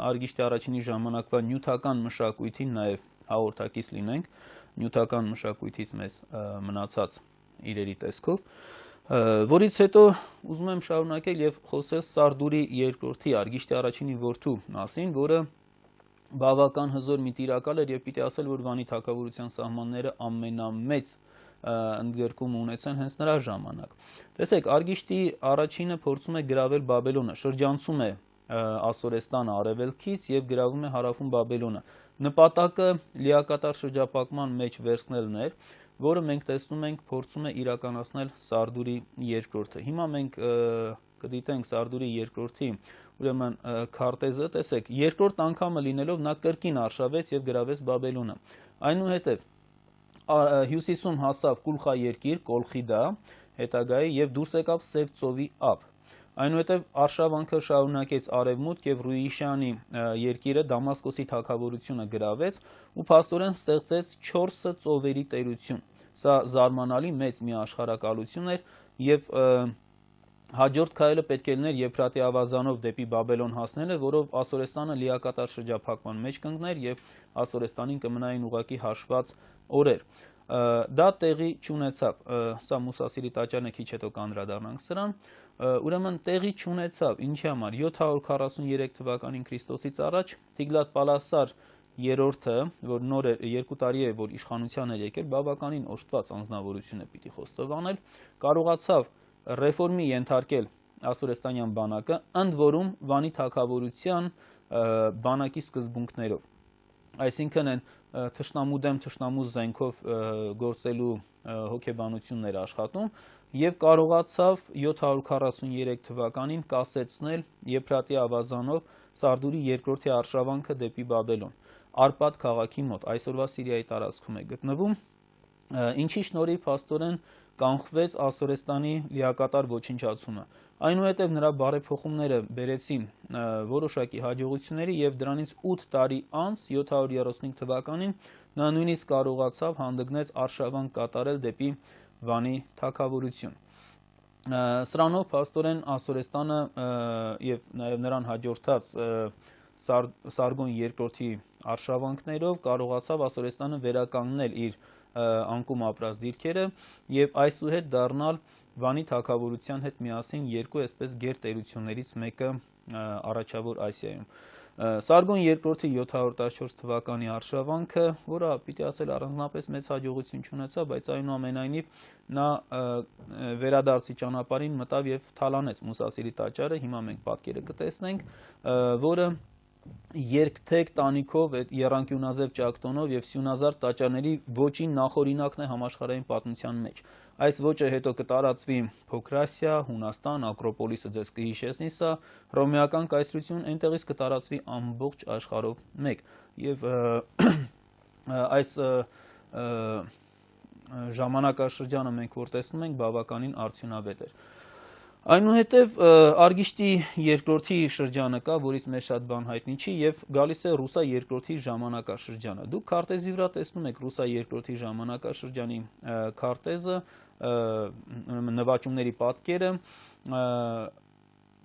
Արգիշտի առաջինի ժամանակվա նյութական մշակույթին նաև հաղորդակից լինենք, նյութական մշակույթից մեզ մնացած իրերի տեսքով, որից հետո ուզում եմ շարունակել եւ խոսել Սարդուրի երկրորդի Արգիշտի առաջինի որդու մասին, որը բավական հզոր մի տիրակալ էր եւ պիտի ասել, որ Վանի թագավորության սահմանները ամենամեծ ընդգրկում ունեցան հենց նրա ժամանակ։ Տեսեք, Արգիշտի առաջինը փորձում է գրավել Բաբելոնը, շրջանցում է Ասորեստանը արևելքից եւ գրավում է հարավում Բաբելոնը։ Նպատակը լիակատար շրջապակման մեջ վերցնելն էր, որը մենք տեսնում ենք փորձում է իրականացնել Սարդուրի երկրորդը։ Հիմա մենք կդիտենք Սարդուրի երկրորդի ուրեմն քարտեզը, տեսեք, երկրորդ անգամը լինելով նա կրկին արշավեց եւ գրավեց Բաբելոնը։ Այնուհետեւ հյուսիսում հասավ Կուլխա երկիր, Կոլխիդա, հետագայի եւ դուրս եկավ Սև ծովի ափ։ Այնուհետև արշավանքը շարունակեց արևմուտք եւ Ռուիշանի երկիրը Դամասկոսի թագավորությունը գրավեց ու փաստորեն ստեղծեց 4 ծովերի տերություն։ Սա զարմանալի մեծ մի աշխարհակալություն էր եւ հաջորդ քայլը պետք է լիներ Եփրատի ավազանով դեպի Բաբելոն հասնելը, որով Ասորեստանը լիակատար շրջափակման մեջ կընկներ եւ Ասորեստանին կմնային ուղակի հաշված օրեր։ Դա տեղի չունեցավ, սա Մուսասիրի տաճարն է, քիչ հետո կանդրադառնանք սրան, ուրեմն տեղի չունեցավ, ինչի համար 743 թվականին Քրիստոսից առաջ Թիգլատ-Պալասար երրորդը, որ նոր է 2 տարի է, որ իշխանության էր եկել, բավականին օժտված անձնավորություն է պիտի խոստովանել, կարողացավ ռեֆորմի ենթարկել ասորեստանյան բանակը, ընդ որում Վանի թագավորության բանակի սկզբունքներով։ Այսինքն են թշնամու դեմ թշնամու զենքով գործելու հոգեբանություններ աշխատում եւ կարողացավ 743 թվականին կասեցնել Եփրատի ավազանով Սարդուրի երկրորդի արշավանքը դեպի Բաբելոն, Արպադ քաղաքի մոտ, այսօրվա Սիրիայի տարածքում է գտնվում, ինչի շնորհիվ փաստորեն կանխվեց Ասորեստանի լիակատար ոչնչացումը։ Այնուհետև նրա բարեփոխումները բերեցին որոշակի հաջողությունների եւ դրանից 8 տարի անց 735 թվականին նա նույնիսկ կարողացավ հանդգնեց արշավանք կատարել դեպի Վանի թագավորություն։ Սրանով փաստորեն Ասորեստանը եւ նաեւ նրան հաջորդած Սարգոն երկրորդի արշավանքներով կարողացավ Ասորեստանը վերականգնել իր անկում ապրած դիրքերը եւ այսուհետ դառնալ Վանի թագավորության հետ միասին երկու այսպես գերտերություններից մեկը առաջավոր Ասիայում։ Սարգոն երկրորդի 714 թվականի արշավանքը, որը պիտի ասել առանձնապես մեծ հաջողություն չունեցավ, բայց այնուամենայնիվ նա վերադարձի ճանապարհին մտավ եւ թալանեց Մուսասիրի տաճարը, հիմա մենք պատկերը կտեսնենք, որը երկթեք տանիքով, եռանկյունաձև ճակտոնով եւ սյունազարդ տաճարների ոճի նախօրինակն է համաշխարհային պատմության մեջ։ Այս ոճը հետո կտարածվի Փոքր Ասիա, Հունաստան, Ակրոպոլիսը ձեզ կհիշեցնի սա, հռոմեական կայսրություն, այնտեղից կտարածվի ամբողջ աշխարհով մեկ։ Եվ այս ժամանակաշրջանը մենք որ տեսնում ենք բավականին արդյունավետ էր։ Այնուհետև Արգիշտի երկրորդի շրջանը կա, որից մեզ շատ բան հայտնի չի, եւ գալիս է Ռուսա երկրորդի ժամանակաշրջանը։ Դուք քարտեզի վրա տեսնում եք Ռուսա երկրորդի ժամանակաշրջանի քարտեզը, նվաճումների պատկերը,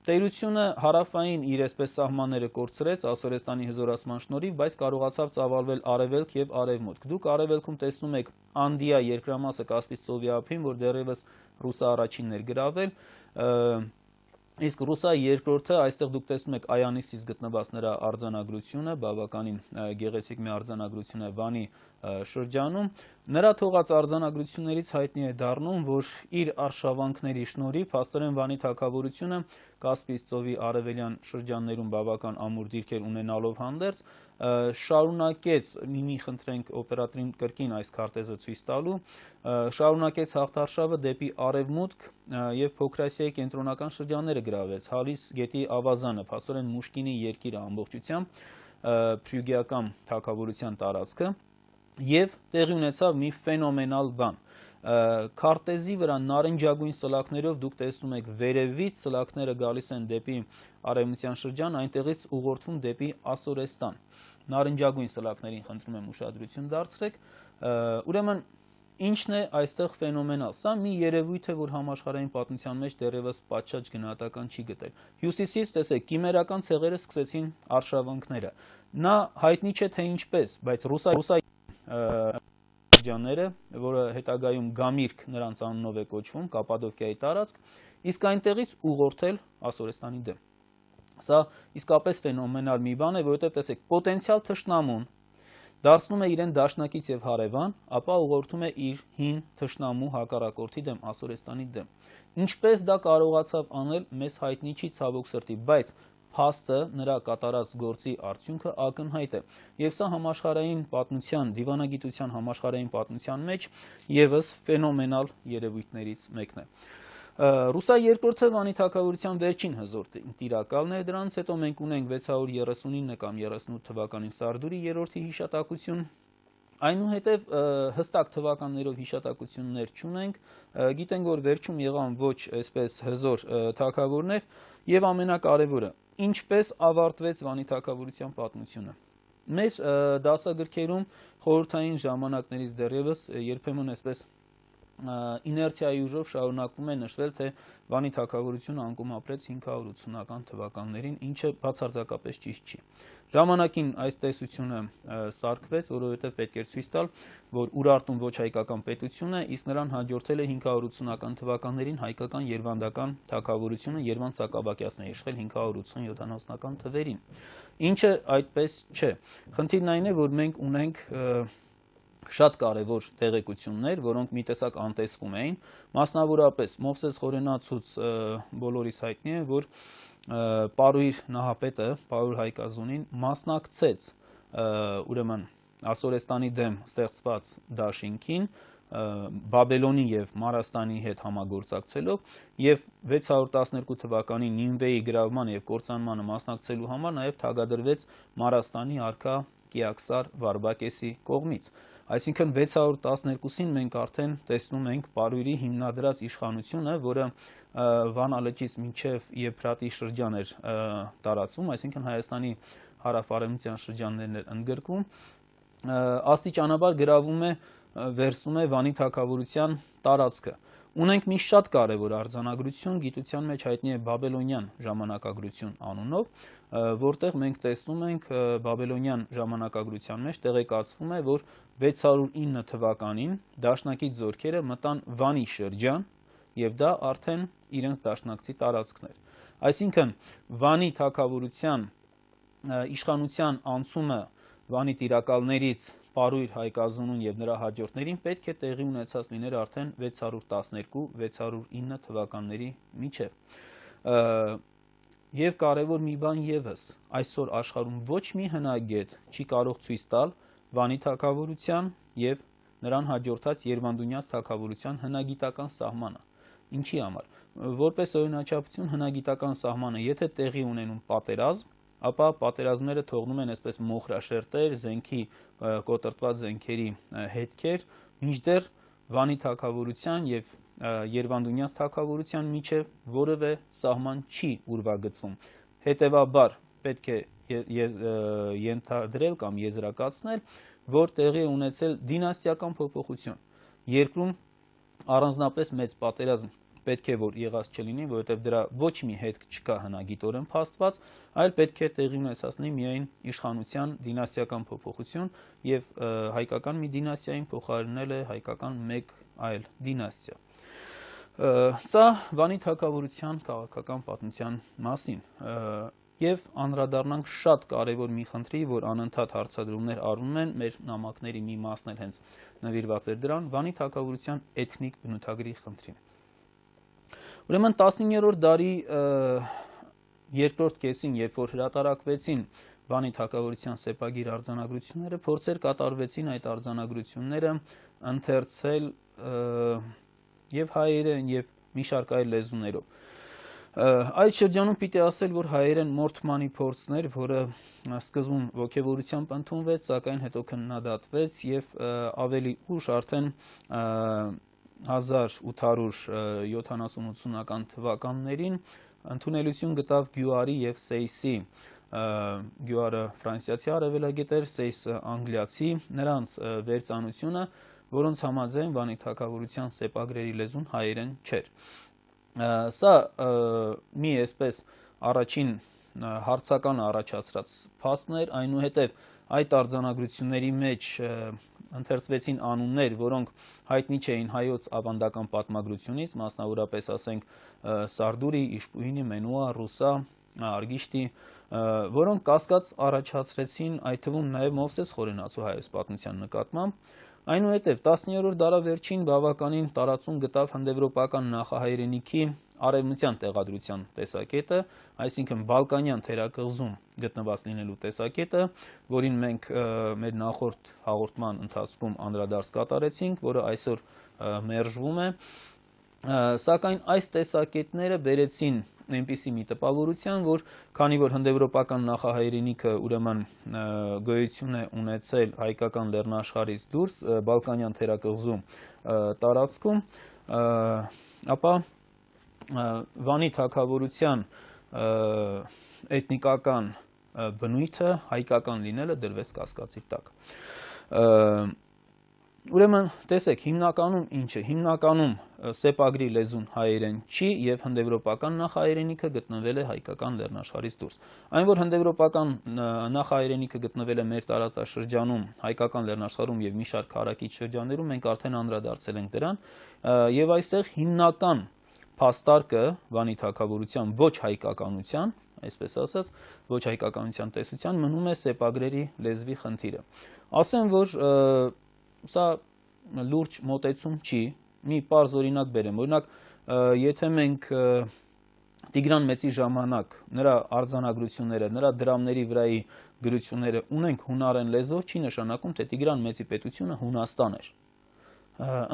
տերությունը հարավային իր այսպես սահմանները կորցրեց Ասորեստանի հզորացման շնորհիվ, բայց կարողացավ ծավալվել արևելք եւ արևմուտք։ Դուք արևելքում տեսնում եք Անդիա երկրամասը Կասպից ծովի ափին, որ դեռևս Ռուսա առաջինն էր գրավել, իսկ Ռուսա երկրորդը, այստեղ դուք տեսնում եք Այանիսից գտնված նրա արձանագրությունը, բավականին գեղեցիկ մի արձանագրություն է Վանի շրջանում, նրա թողած արձանագրություններից հայտնի է դառնում, որ իր արշավանքների շնորհիվ փաստորեն Վանի թագավորությունը Կասպից ծովի արևելյան շրջաններում բավական ամուր դիրքեր ունենալով հանդերձ շարունակեց, մի խնդրենք օպերատորին կրկին այս քարտեզը ցույց տալու, շարունակեց հաղթարշավը դեպի արևմուտք եւ Փոքր Ասիայի կենտրոնական շրջանները գրավեց, Հալիս գետի ավազանը, փաստորեն Մուշկինի երկիրը ամբողջությամբ, Փրյուգիական թագավորության տարածքը, եւ տեղի ունեցավ մի ֆենոմենալ բան։ քարտեզի վրա նարնջագույն սլաքներով դուք տեսնում եք վերևից սլաքները գալիս են դեպի արևմտյան շրջան, այնտեղից ուղղորդվում դեպի Ասորեստան։ Նարնջագույն սլաքներին խնդրում եմ ուշադրություն դարձրեք։ Ուրեմն ինչն է այստեղ ֆենոմենալ։ Սա մի երևույթ է, որ համաշխարհային պատմության մեջ դեռևս պատշաճ գնահատական չի գտել։ Հյուսիսից, տեսեք, կիմերական ցեղերը սկսեցին արշավանքները։ Նա հայտնի չէ թե ինչպես, բայց ռուսայի շրջանները, որը հետագայում Գամիրք նրանց անունով է կոչվում, Կապադոկիայի տարածք, իսկ այնտեղից ուղղորդել Ասորեստանի դեմ։ Սա իսկապես ֆենոմենալ մի բան է, որովհետև տեսեք, պոտենցիալ թշնամուն դարձնում է իրեն դաշնակից եւ հարևան, ապա ուղղորդում է իր հին թշնամու հակառակորդի դեմ, Ասորեստանի դեմ։ Ինչպես դա կարողացավ անել, մեզ հայտնի չի, ցավոք սրտի, բայց փաստը, նրա կատարած գործի արդյունքը ակնհայտ է։ Եվ սա համաշխարհային պատմության, դիվանագիտության համաշխարհային պատմության մեջ եւս ֆենոմենալ երևույթներից մեկն է։ Ռուսայի երկրորդը Վանի թագավորության վերջին հզոր տիրակալն է, դրանից հետո մենք ունենք 639 կամ 38 թվականին Սարդուրի երրորդի հիշատակություն, այնուհետև հստակ թվականներով հիշատակություններ չունենք, գիտենք, որ վերջում եղան ոչ այսպես հզոր թագավորներ, եւ ամենակարևորը, ինչպես ավարտվեց Վանի թագավորության պատմությունը։ Մեր դասագրքերում խորհրդային ժամանակներից դեռևս երբեմն այսպես իներցիայի ուժով շարունակվում է նշվել, թե Վանի թագավորությունը անկում ապրեց 580-ական թվականներին, ինչը բացարձակապես ճիշտ չի։ Ժամանակին այս տեսությունը սարքվեց, որովհետև պետք էր ցույց տալ, որ Ուրարտուն ոչ հայկական պետություն է, իսկ նրան հաջորդել է 580-ական թվականներին հայկական երվանդական թագավորությունը, Երվանդ Սակաբակյասն է իշխել 580-70-ական թվերին, ինչը այդպես չէ։ Խնդիրն այն է, որ մենք ունենք շատ կարևոր տեղեկություններ, որոնք մի տեսակ անտեսվում էին, մասնավորապես Մովսես Խորենացուց բոլորիս հայտնի է, որ Պարույր նահապետը, Պարույր Հայկազունին մասնակցեց ուրեմն Ասորեստանի դեմ ստեղծված դաշինքին, Բաբելոնի եւ Մարաստանի հետ համագործակցելով եւ 612 թվականի Նինվեի գրավման եւ կործանմանը մասնակցելու համար նաեւ թագադրվեց Մարաստանի արքա Կիաքսար Վարբակեսի կողմից։ Այսինքն 612-ին մենք արդեն տեսնում ենք Պարույրի հիմնադրած իշխանությունը, որը Վան ալեչից մինչև Եփրատի շրջան էր տարածվում, այսինքն Հայաստանի հարավ-արևմտյան շրջաններն էր ընդգրկում, աստիճանաբար գրավում է, վերցնում է Վանի թագավորության տարածքը։ Ունենք մի շատ կարևոր արձանագրություն, գիտության մեջ հայտնի է Բաբելոնյան ժամանակագրություն անունով, որտեղ մենք տեսնում ենք Բաբելոնյան ժամանակագրության մեջ տեղեկացվում է, որ 609 թվականին դաշնակից զորքերը մտան Վանի շրջան եւ դա արդեն իրենց դաշնակցի տարածքն էր։ Այսինքն Վանի թագավորության իշխանության անցումը Վանի տիրակալներից Պարույր Հայկազունուն եւ նրա հաջորդներին պետք է տեղի ունեցած լիներ արդեն 612-609 թվականների միջև։ Եվ կարևոր մի բան եւս, այսօր աշխարհում ոչ մի հնագետ չի կարող ցույց տալ Վանի թագավորության եւ նրան հաջորդած Երվանդունյաց թագավորության հնագիտական սահմանը։ Ինչի համար։ Որպես օրինաչափություն հնագիտական սահմանը, եթե տեղի ունենում պատերազմ, ապա պատերազմները թողնում են այսպես մոխրաշերտեր, զենքի կոտրտված զենքերի հետքեր, մինչդեռ Վանի թագավորության եւ Երվանդունյաց թագավորության միջև որևէ սահման չի ուրվագծվում։ Հետևաբար պետք է ենթադրել կամ եզրակացնել, որ տեղի է ունեցել դինաստիական փոփոխություն։ Երկրում առանձնապես մեծ պատերազմ պետք է որ եղած չլինի, որովհետև դրա ոչ մի հետք չկա հնագիտորեն փաստված, այլ պետք է տեղի ունեցած լինի միայն իշխանության դինաստիական փոփոխություն եւ հայկական մի դինաստիային փոխարինել է հայկական մեկ այլ դինաստիա։ Սա Վանի թագավորության քաղաքական պատմության մասին եւ անդրադառնանք շատ կարեւոր մի խնդրի, որ անընդհատ հարցադրումներ արվում են, մեր նամակների մի մասն էլ հենց նվիրված էր դրան, Վանի թագավորության էթնիկ բնութագրի խնդրին։ Ուրեմն 19-րդ դարի երկրորդ կեսին, երբ որ հրատարակվեցին Վանի թագավորության սեպագիր արձանագրությունները, փորձեր կատարվեցին այդ արձանագրությունները ընթերցել եւ հայերեն եւ մի շարք այլ լեզուներով։ Այդ շրջանում պիտի ասել, որ հայերեն Մորթմանի փորձն էր, որը սկզբում ոգևորությամբ ընդունվեց, սակայն հետո քննադատվեց եւ ավելի ուշ արդեն 1870-80-ական թվականներին ընդունելություն գտավ Գյուարի և Սեյսի, Գյուարը ֆրանսիացի արևելագետ էր, Սեյսը անգլիացի, նրանց վերծանությունը, որոնց համաձայն Վանի թագավորության սեպագրերի լեզուն հայերեն չէր։ Սա մի այսպես առաջին հարցականը առաջացրած փաստն էր, այնուհետև այդ արձանագրությունների մեջ ընթերցվեցին անուններ, որոնք հայտնի չէին հայոց ավանդական պատմագրությունից, մասնավորապես ասենք Սարդուրի, Իշպուհինի, Մենուա, Ռուսա, Արգիշտի, որոնք կասկած առաջացրեցին այդ թվում նաև Մովսես Խորենացու հայոց պատմության նկատմամբ։ Այնուհետև 10-րդ դարավերջին բավականին տարածում գտավ հնդեվրոպական նախահայրենիքի արևմտյան տեղադրության տեսակետը, այսինքն Բալկանյան թերակղզում գտնված լինելու տեսակետը, որին մենք մեր նախորդ հաղորդման ընթացքում անդրադարձ կատարեցինք, որը այսօր մերժվում է, սակայն այս տեսակետները բերեցին այնպիսի մի տպավորության, որ քանի որ հնդեվրոպական նախահայրենիքը ուրեմն գոյություն է ունեցել հայկական լեռնաշխարհից դուրս Բալկանյան թերակղզու տարածքում, ապա Վանի թագավորության էթնիկական բնույթը հայկական լինելը դրվեց կասկածի տակ։ Ուրեմն տեսեք, հիմնականում ինչը, հիմնականում սեպագրի լեզուն հայերեն չի և հնդեվրոպական նախահայրենիքը գտնվել է հայկական լեռնաշխարհից դուրս։ Այն, որ հնդեվրոպական նախահայրենիքը գտնվել է մեր տարածաշրջանում, հայկական լեռնաշխարհում և մի շարք հարակից շրջաններում, մենք արդեն անդրադարձել ենք դրան, և այստեղ հիմնական փաստարկը Վանի թագավորության ոչ հայկականության, այսպես ասած, ոչ հայկականության տեսության մնում է սեպագրերի լեզվի խնդիրը։ Ասեմ, որ սա լուրջ մոտեցում չի, մի պարզ օրինակ բերեմ, օրինակ, եթե մենք Տիգրան Մեծի ժամանակ նրա արձանագրությունները, նրա դրամների վրայի գրությունները ունենք հունարեն լեզվով, չի նշանակում, թե Տիգրան Մեծի պետությունը Հունաստան էր։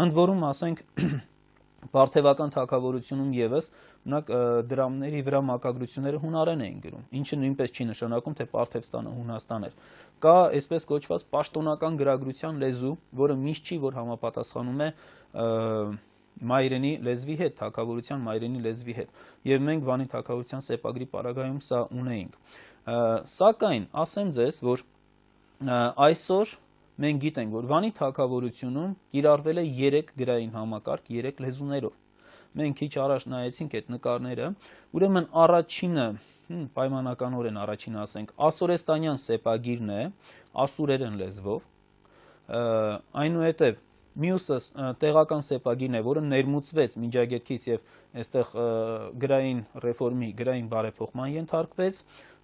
Ընդ որում, ասենք, Պարթևական թագավորությունում ևս դրամների վրա մակագրությունները հունարեն էին գրում, ինչը նույնպես չի նշանակում, թե Պարթևստանը Հունաստան էր։ Կա այսպես կոչված պաշտոնական գրագրության լեզու, որը միշտ չի, որ համապատասխանում է մայրենի լեզվի հետ, թագավորության մայրենի լեզվի հետ։ Եվ մենք Վանի թագավորության սեպագրի պարագայում սա ունեինք։ Սակայն ասեմ ձեզ, որ այսօր մենք գիտենք, որ Վանի թագավորությունում կիրառվել է 3 գրային համակարգ 3 լեզուներով։ Մենք քիչ առաջ նայեցինք այդ նկարները, ուրեմն առաջինը, պայմանականորեն առաջինը ասենք, ասորեստանյան սեպագիրն է, ասուրերեն լեզվով, այնուհետև մյուսը տեղական սեպագիրն է, որը ներմուծվեց Միջագետքից եւ այստեղ գրային ռեֆորմի, գրային բարեփոխման ենթարկվեց,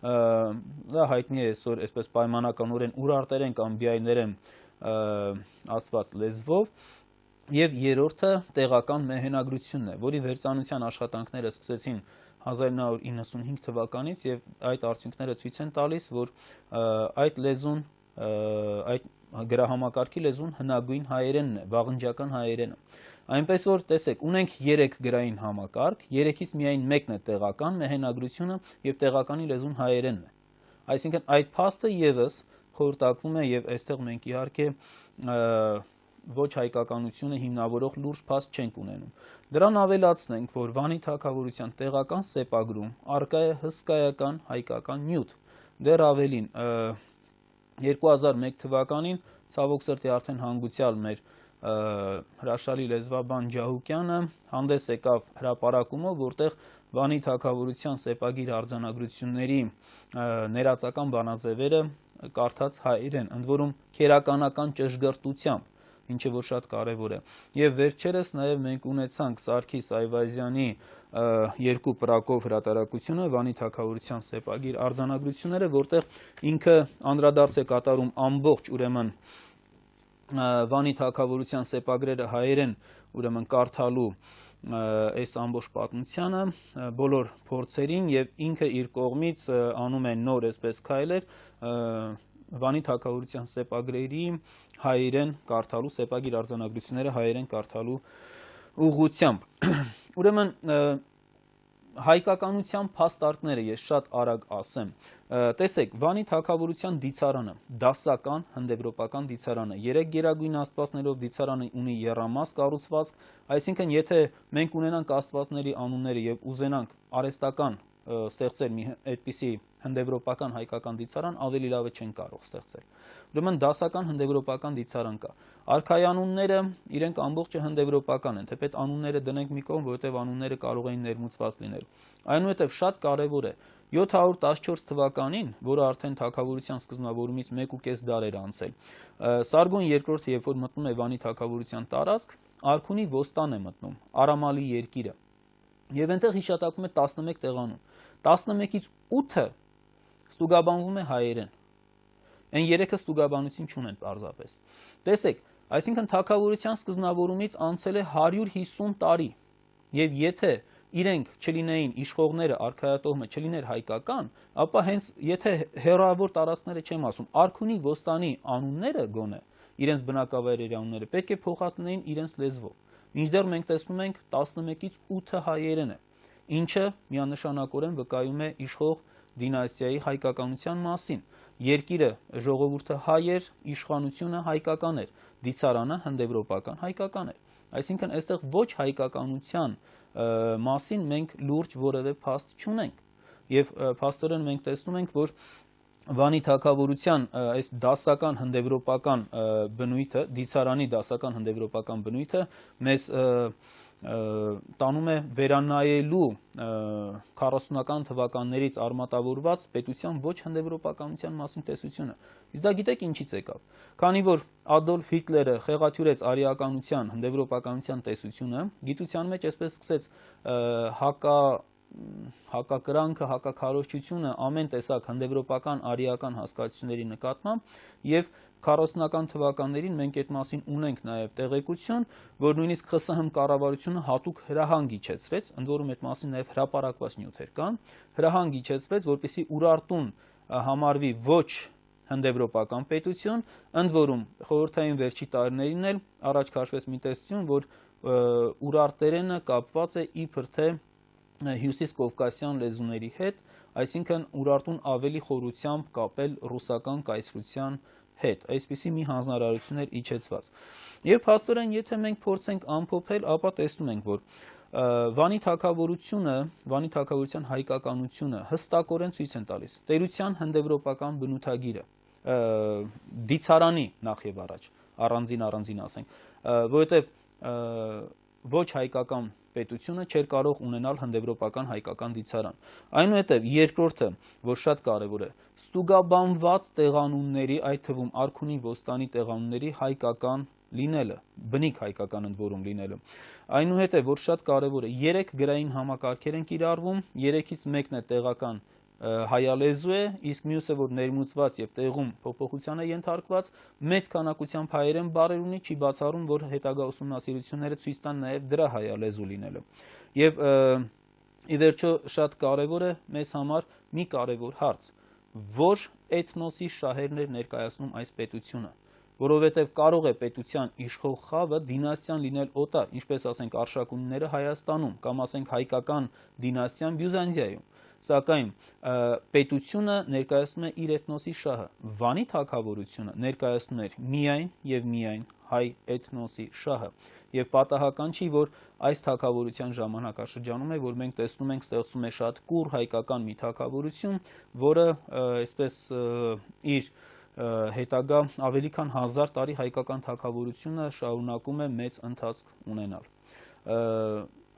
դա հայտնի է այսօր այսպես պայմանականորեն ուրարտերեն կամ բիայներեն ասված լեզվով, եւ երրորդը տեղական մեհենագրությունն է, որի վերծանության աշխատանքները սկսեցին 1995 թվականից եւ այդ արդյունքները ցույց են տալիս, որ այդ լեզուն, այդ գրահամակարգի լեզուն հնագույն հայերենն է, վաղնջական հայերենը։ Այնպես որ տեսեք, ունենք 3 գրային համակարգ, 3-ից միայն մեկն է տեղական մեհենագրությունը եւ տեղականի լեզուն հայերենն է։ Այսինքն այդ փաստը եւս խորհրդակվում է եւ այստեղ մենք իհարկե ոչ հայկականությունը հիմնավորող լուրջ փաստ չենք ունենում։ Դրան ավելացնենք, որ Վանի թագավորության տեղական սեպագրում առկա է հսկայական հայկական նյութ։ Դեռ ավելին, 2001 թվականին ցավոք սրտի արդեն հանգուցյալ մեր հրաշալի լեզվաբան Ջահուկյանը հանդես եկավ հրապարակումով, որտեղ Վանի թագավորության սեպագիր արձանագրությունների ներածական բանաձևերը կարդաց հայերեն, ընդ որում քերականական ճշգրտությամբ, ինչը որ շատ կարևոր է։ Եվ վերջերս նաև մենք ունեցանք Սարգիս Այվազյանի 2 պրակով հրատարակությունը Վանի թագավորության սեպագիր արձանագրությունները, որտեղ ինքը անդրադարձ է կատարում ամբողջ ուրեմն Վանի թագավորության սեպագրերը հայերեն ուրեմն կարդալու այս ամբողջ պատմությանը, բոլոր փորձերին եւ ինքը իր կողմից անում է նոր այսպես քայլեր Վանի թագավորության սեպագրերի հայերեն կարդալու, սեպագիր արձանագրությունները հայերեն կարդալու ուղղությամբ։ Ուրեմն հայկականության փաստարկները ես շատ արագ ասեմ։ Տեսեք, Վանի թագավորության դիցարանը, դասական հնդեվրոպական դիցարանը, 3 գերագույն աստվածներով դիցարանը ունի եռամաս կառուցվածք, այսինքն եթե մենք ունենանք աստվածների անունները եւ ուզենանք արհեստական ստեղծել մի այդպիսի հնդեվրոպական հայկական դիցարան, ավելի լավը չեն կարող ստեղծել։ Ուրեմն դասական հնդեվրոպական դիցարան կա։ Արքայանունները իրենք ամբողջը հնդեվրոպական են, թեպետ անունները դնենք մի կողմ, որովհետև անունները կարող էին ներմուծված լինել։ Այնուհետև շատ կարևոր է 714 թվականին, որը արդեն թագավորության սկզբնավորումից 1.5 դար էր անցել, Սարգոն II-ը, երբ որ մտնում է Վանի թագավորության տարածք, արքունի ոստան է մտնում, Արամալի երկիրը, եւ այնտեղ հիշատակվում է 11 տեղանուն։ 11-ից 8-ը ստուգաբանվում է հայերեն։ Այն 3-ը ստուգաբանություն չունեն պարզապես։ Տեսեք, այսինքն թագավորության սկզբնավորումից անցել է 150 տարի, եւ եթե իրենք չլինեին իշխողները, արքայատոհմը չլիներ հայկական, ապա հենց եթե հեռավոր տարածքները չեմ ասում, արքունի ոստանի անունները գոնե, իրենց բնակավայրերի անունները պետք է փոխած լինեին իրենց լեզվով։ Մինչդեռ մենք տեսնում ենք 11-ից 8-ը հայերեն է, ինչը միանշանակորեն վկայում է իշխող դինաստիայի հայկականության մասին։ Երկիրը ժողովուրդը հայ էր, իշխանությունը հայկական էր, դիցարանը հնդեվրոպական հայկական էր։ Այսինքն այստեղ ոչ հայկականության մասին մենք լուրջ որևէ փաստ չունենք։ Եվ փաստորեն մենք տեսնում ենք, որ Վանի թագավորության այս դասական հնդեվրոպական բնույթը, դիցարանի դասական հնդեվրոպական բնույթը մեզ տանում է վերանայելու 40-ական թվականներից արմատավորված պետության ոչ հնդեվրոպականության մասին տեսությունը։ Իսկ դա գիտեք ինչից եկավ։ Քանի որ Ադոլֆ Հիտլերը խեղաթյուրեց արիականության, հնդեվրոպականության տեսությունը, գիտության մեջ այսպես սկսեց հակակրանքը, հակաքարոզչությունը ամեն տեսակ հնդեվրոպական արիական հասկացությունների նկատմամբ եւ 40-ական թվականներին մենք այդ մասին ունենք նաեւ տեղեկություն, որ նույնիսկ ԽՍՀՄ կառավարությունը հատուկ հրահանգ իջեցրեց, ընդ որում այդ մասին նաեւ հրապարակված նյութեր կան, հրահանգ իջեցրեց, որպեսզի Ուրարտուն համարվի ոչ հնդեվրոպական պետություն, ընդ որում խորհրդային վերջի տարիներին էլ առաջ քաշվեց մի տեսություն, որ ուրարտերենը կապված է իբր թե հյուսիս կովկասյան լեզուների հետ, այսինքն Ուրարտուն ավելի խորությամբ կապել ռուսական կայսրության հետ, այսպիսի մի հանձնարարություն էր իջեցված։ Եվ փաստորեն, եթե մենք փորձենք ամփոփել, ապա տեսնում ենք, որ Վանի թագավորությունը, Վանի թագավորության հայկականությունը հստակորեն ցույց են տալիս տերության հնդեվրոպական բնութագիրը, դիցարանի նախ եւ առաջ, առանձին ասենք, որովհետեւ ոչ հայկական պետությունը չէր կարող ունենալ հնդեվրոպական հայկական դիցարան։ Այնուհետև երկրորդը, որ շատ կարևոր է, ստուգաբանված տեղանունների, այդ թվում արքունի ոստանի տեղանունների հայկական լինելը, բնիկ հայկական ընդ որում լինելը։ Այնուհետև, որ շատ կարևոր է, 3 գրային համակարգեր են կիրառվում, 3-ից մեկն է տեղական հայալեզու է, իսկ մյուսը, որ ներմուծված եւ տեղում փոփոխության է ենթարկված, մեծ քանակությամբ հայերեն բառեր ունի, չի բացառում, որ հետագա ուսումնասիրությունները ցույց տան նաեւ դրա հայալեզու լինելը։ Եվ ի վերջո շատ կարևոր է մեզ համար մի կարևոր հարց, որ էթնոսի շահերն էր ներկայացնում այս պետությունը, որովհետեւ կարող է պետության իշխող խավը դինաստիան լինել օտար, ինչպես ասենք Արշակունիները Հայաստանում, կամ ասենք հայկական դինաստիան Բյուզանդիայում, սակայն պետությունը ներկայացնում է իր էթնոսի շահը, Վանի թագավորությունը ներկայացնում էր միայն եւ միայն հայ էթնոսի շահը, եւ պատահական չի, որ այս թագավորության ժամանակաշրջանում է, որ մենք տեսնում ենք ստեղծում է շատ կուռ հայկական մի թագավորություն, որը այսպես իր հետագա ավելի քան 1000 տարի հայկական թագավորությունը շարունակում է մեծ ընթացք ունենալ։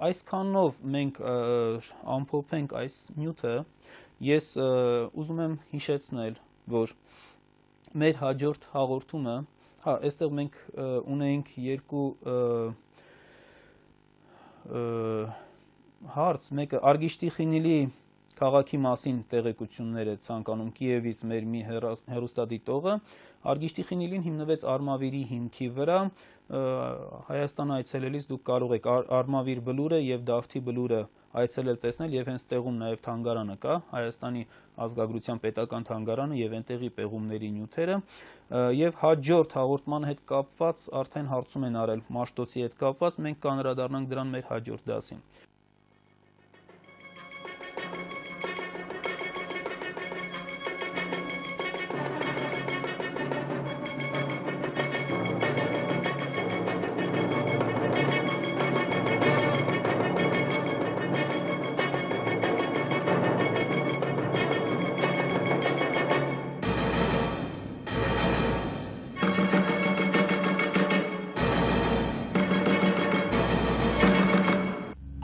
Այսքանով մենք ամփոփենք այս նյութը, ես ուզում եմ հիշեցնել, որ մեր հաջորդ հաղորդումը, այստեղ մենք ունեինք երկու հարց, մեկը Արգիշտիխինիլի քաղաքի մասին տեղեկություններ է ցանկանում Կիևից մեր մի հեռուստադիտողը, Արգիշտիխինիլին հիմնվեց Արմավիրի հիմքի վրա, Հայաստան այցելելիս դուք կարող եք Արմավիր բլուրը եւ Դավթի բլուրը այցելել տեսնել եւ հենց տեղում նաեւ թանգարանը կա, Հայաստանի ազգագրության պետական թանգարանը եւ այնտեղի պեղումների նյութերը, եւ հաջորդ հաղորդման հետ կապված արդեն հարցում են արել Մաշտոցի հետ կապված, մենք կանդրադառնանք դրան մեր հաջորդ դասին։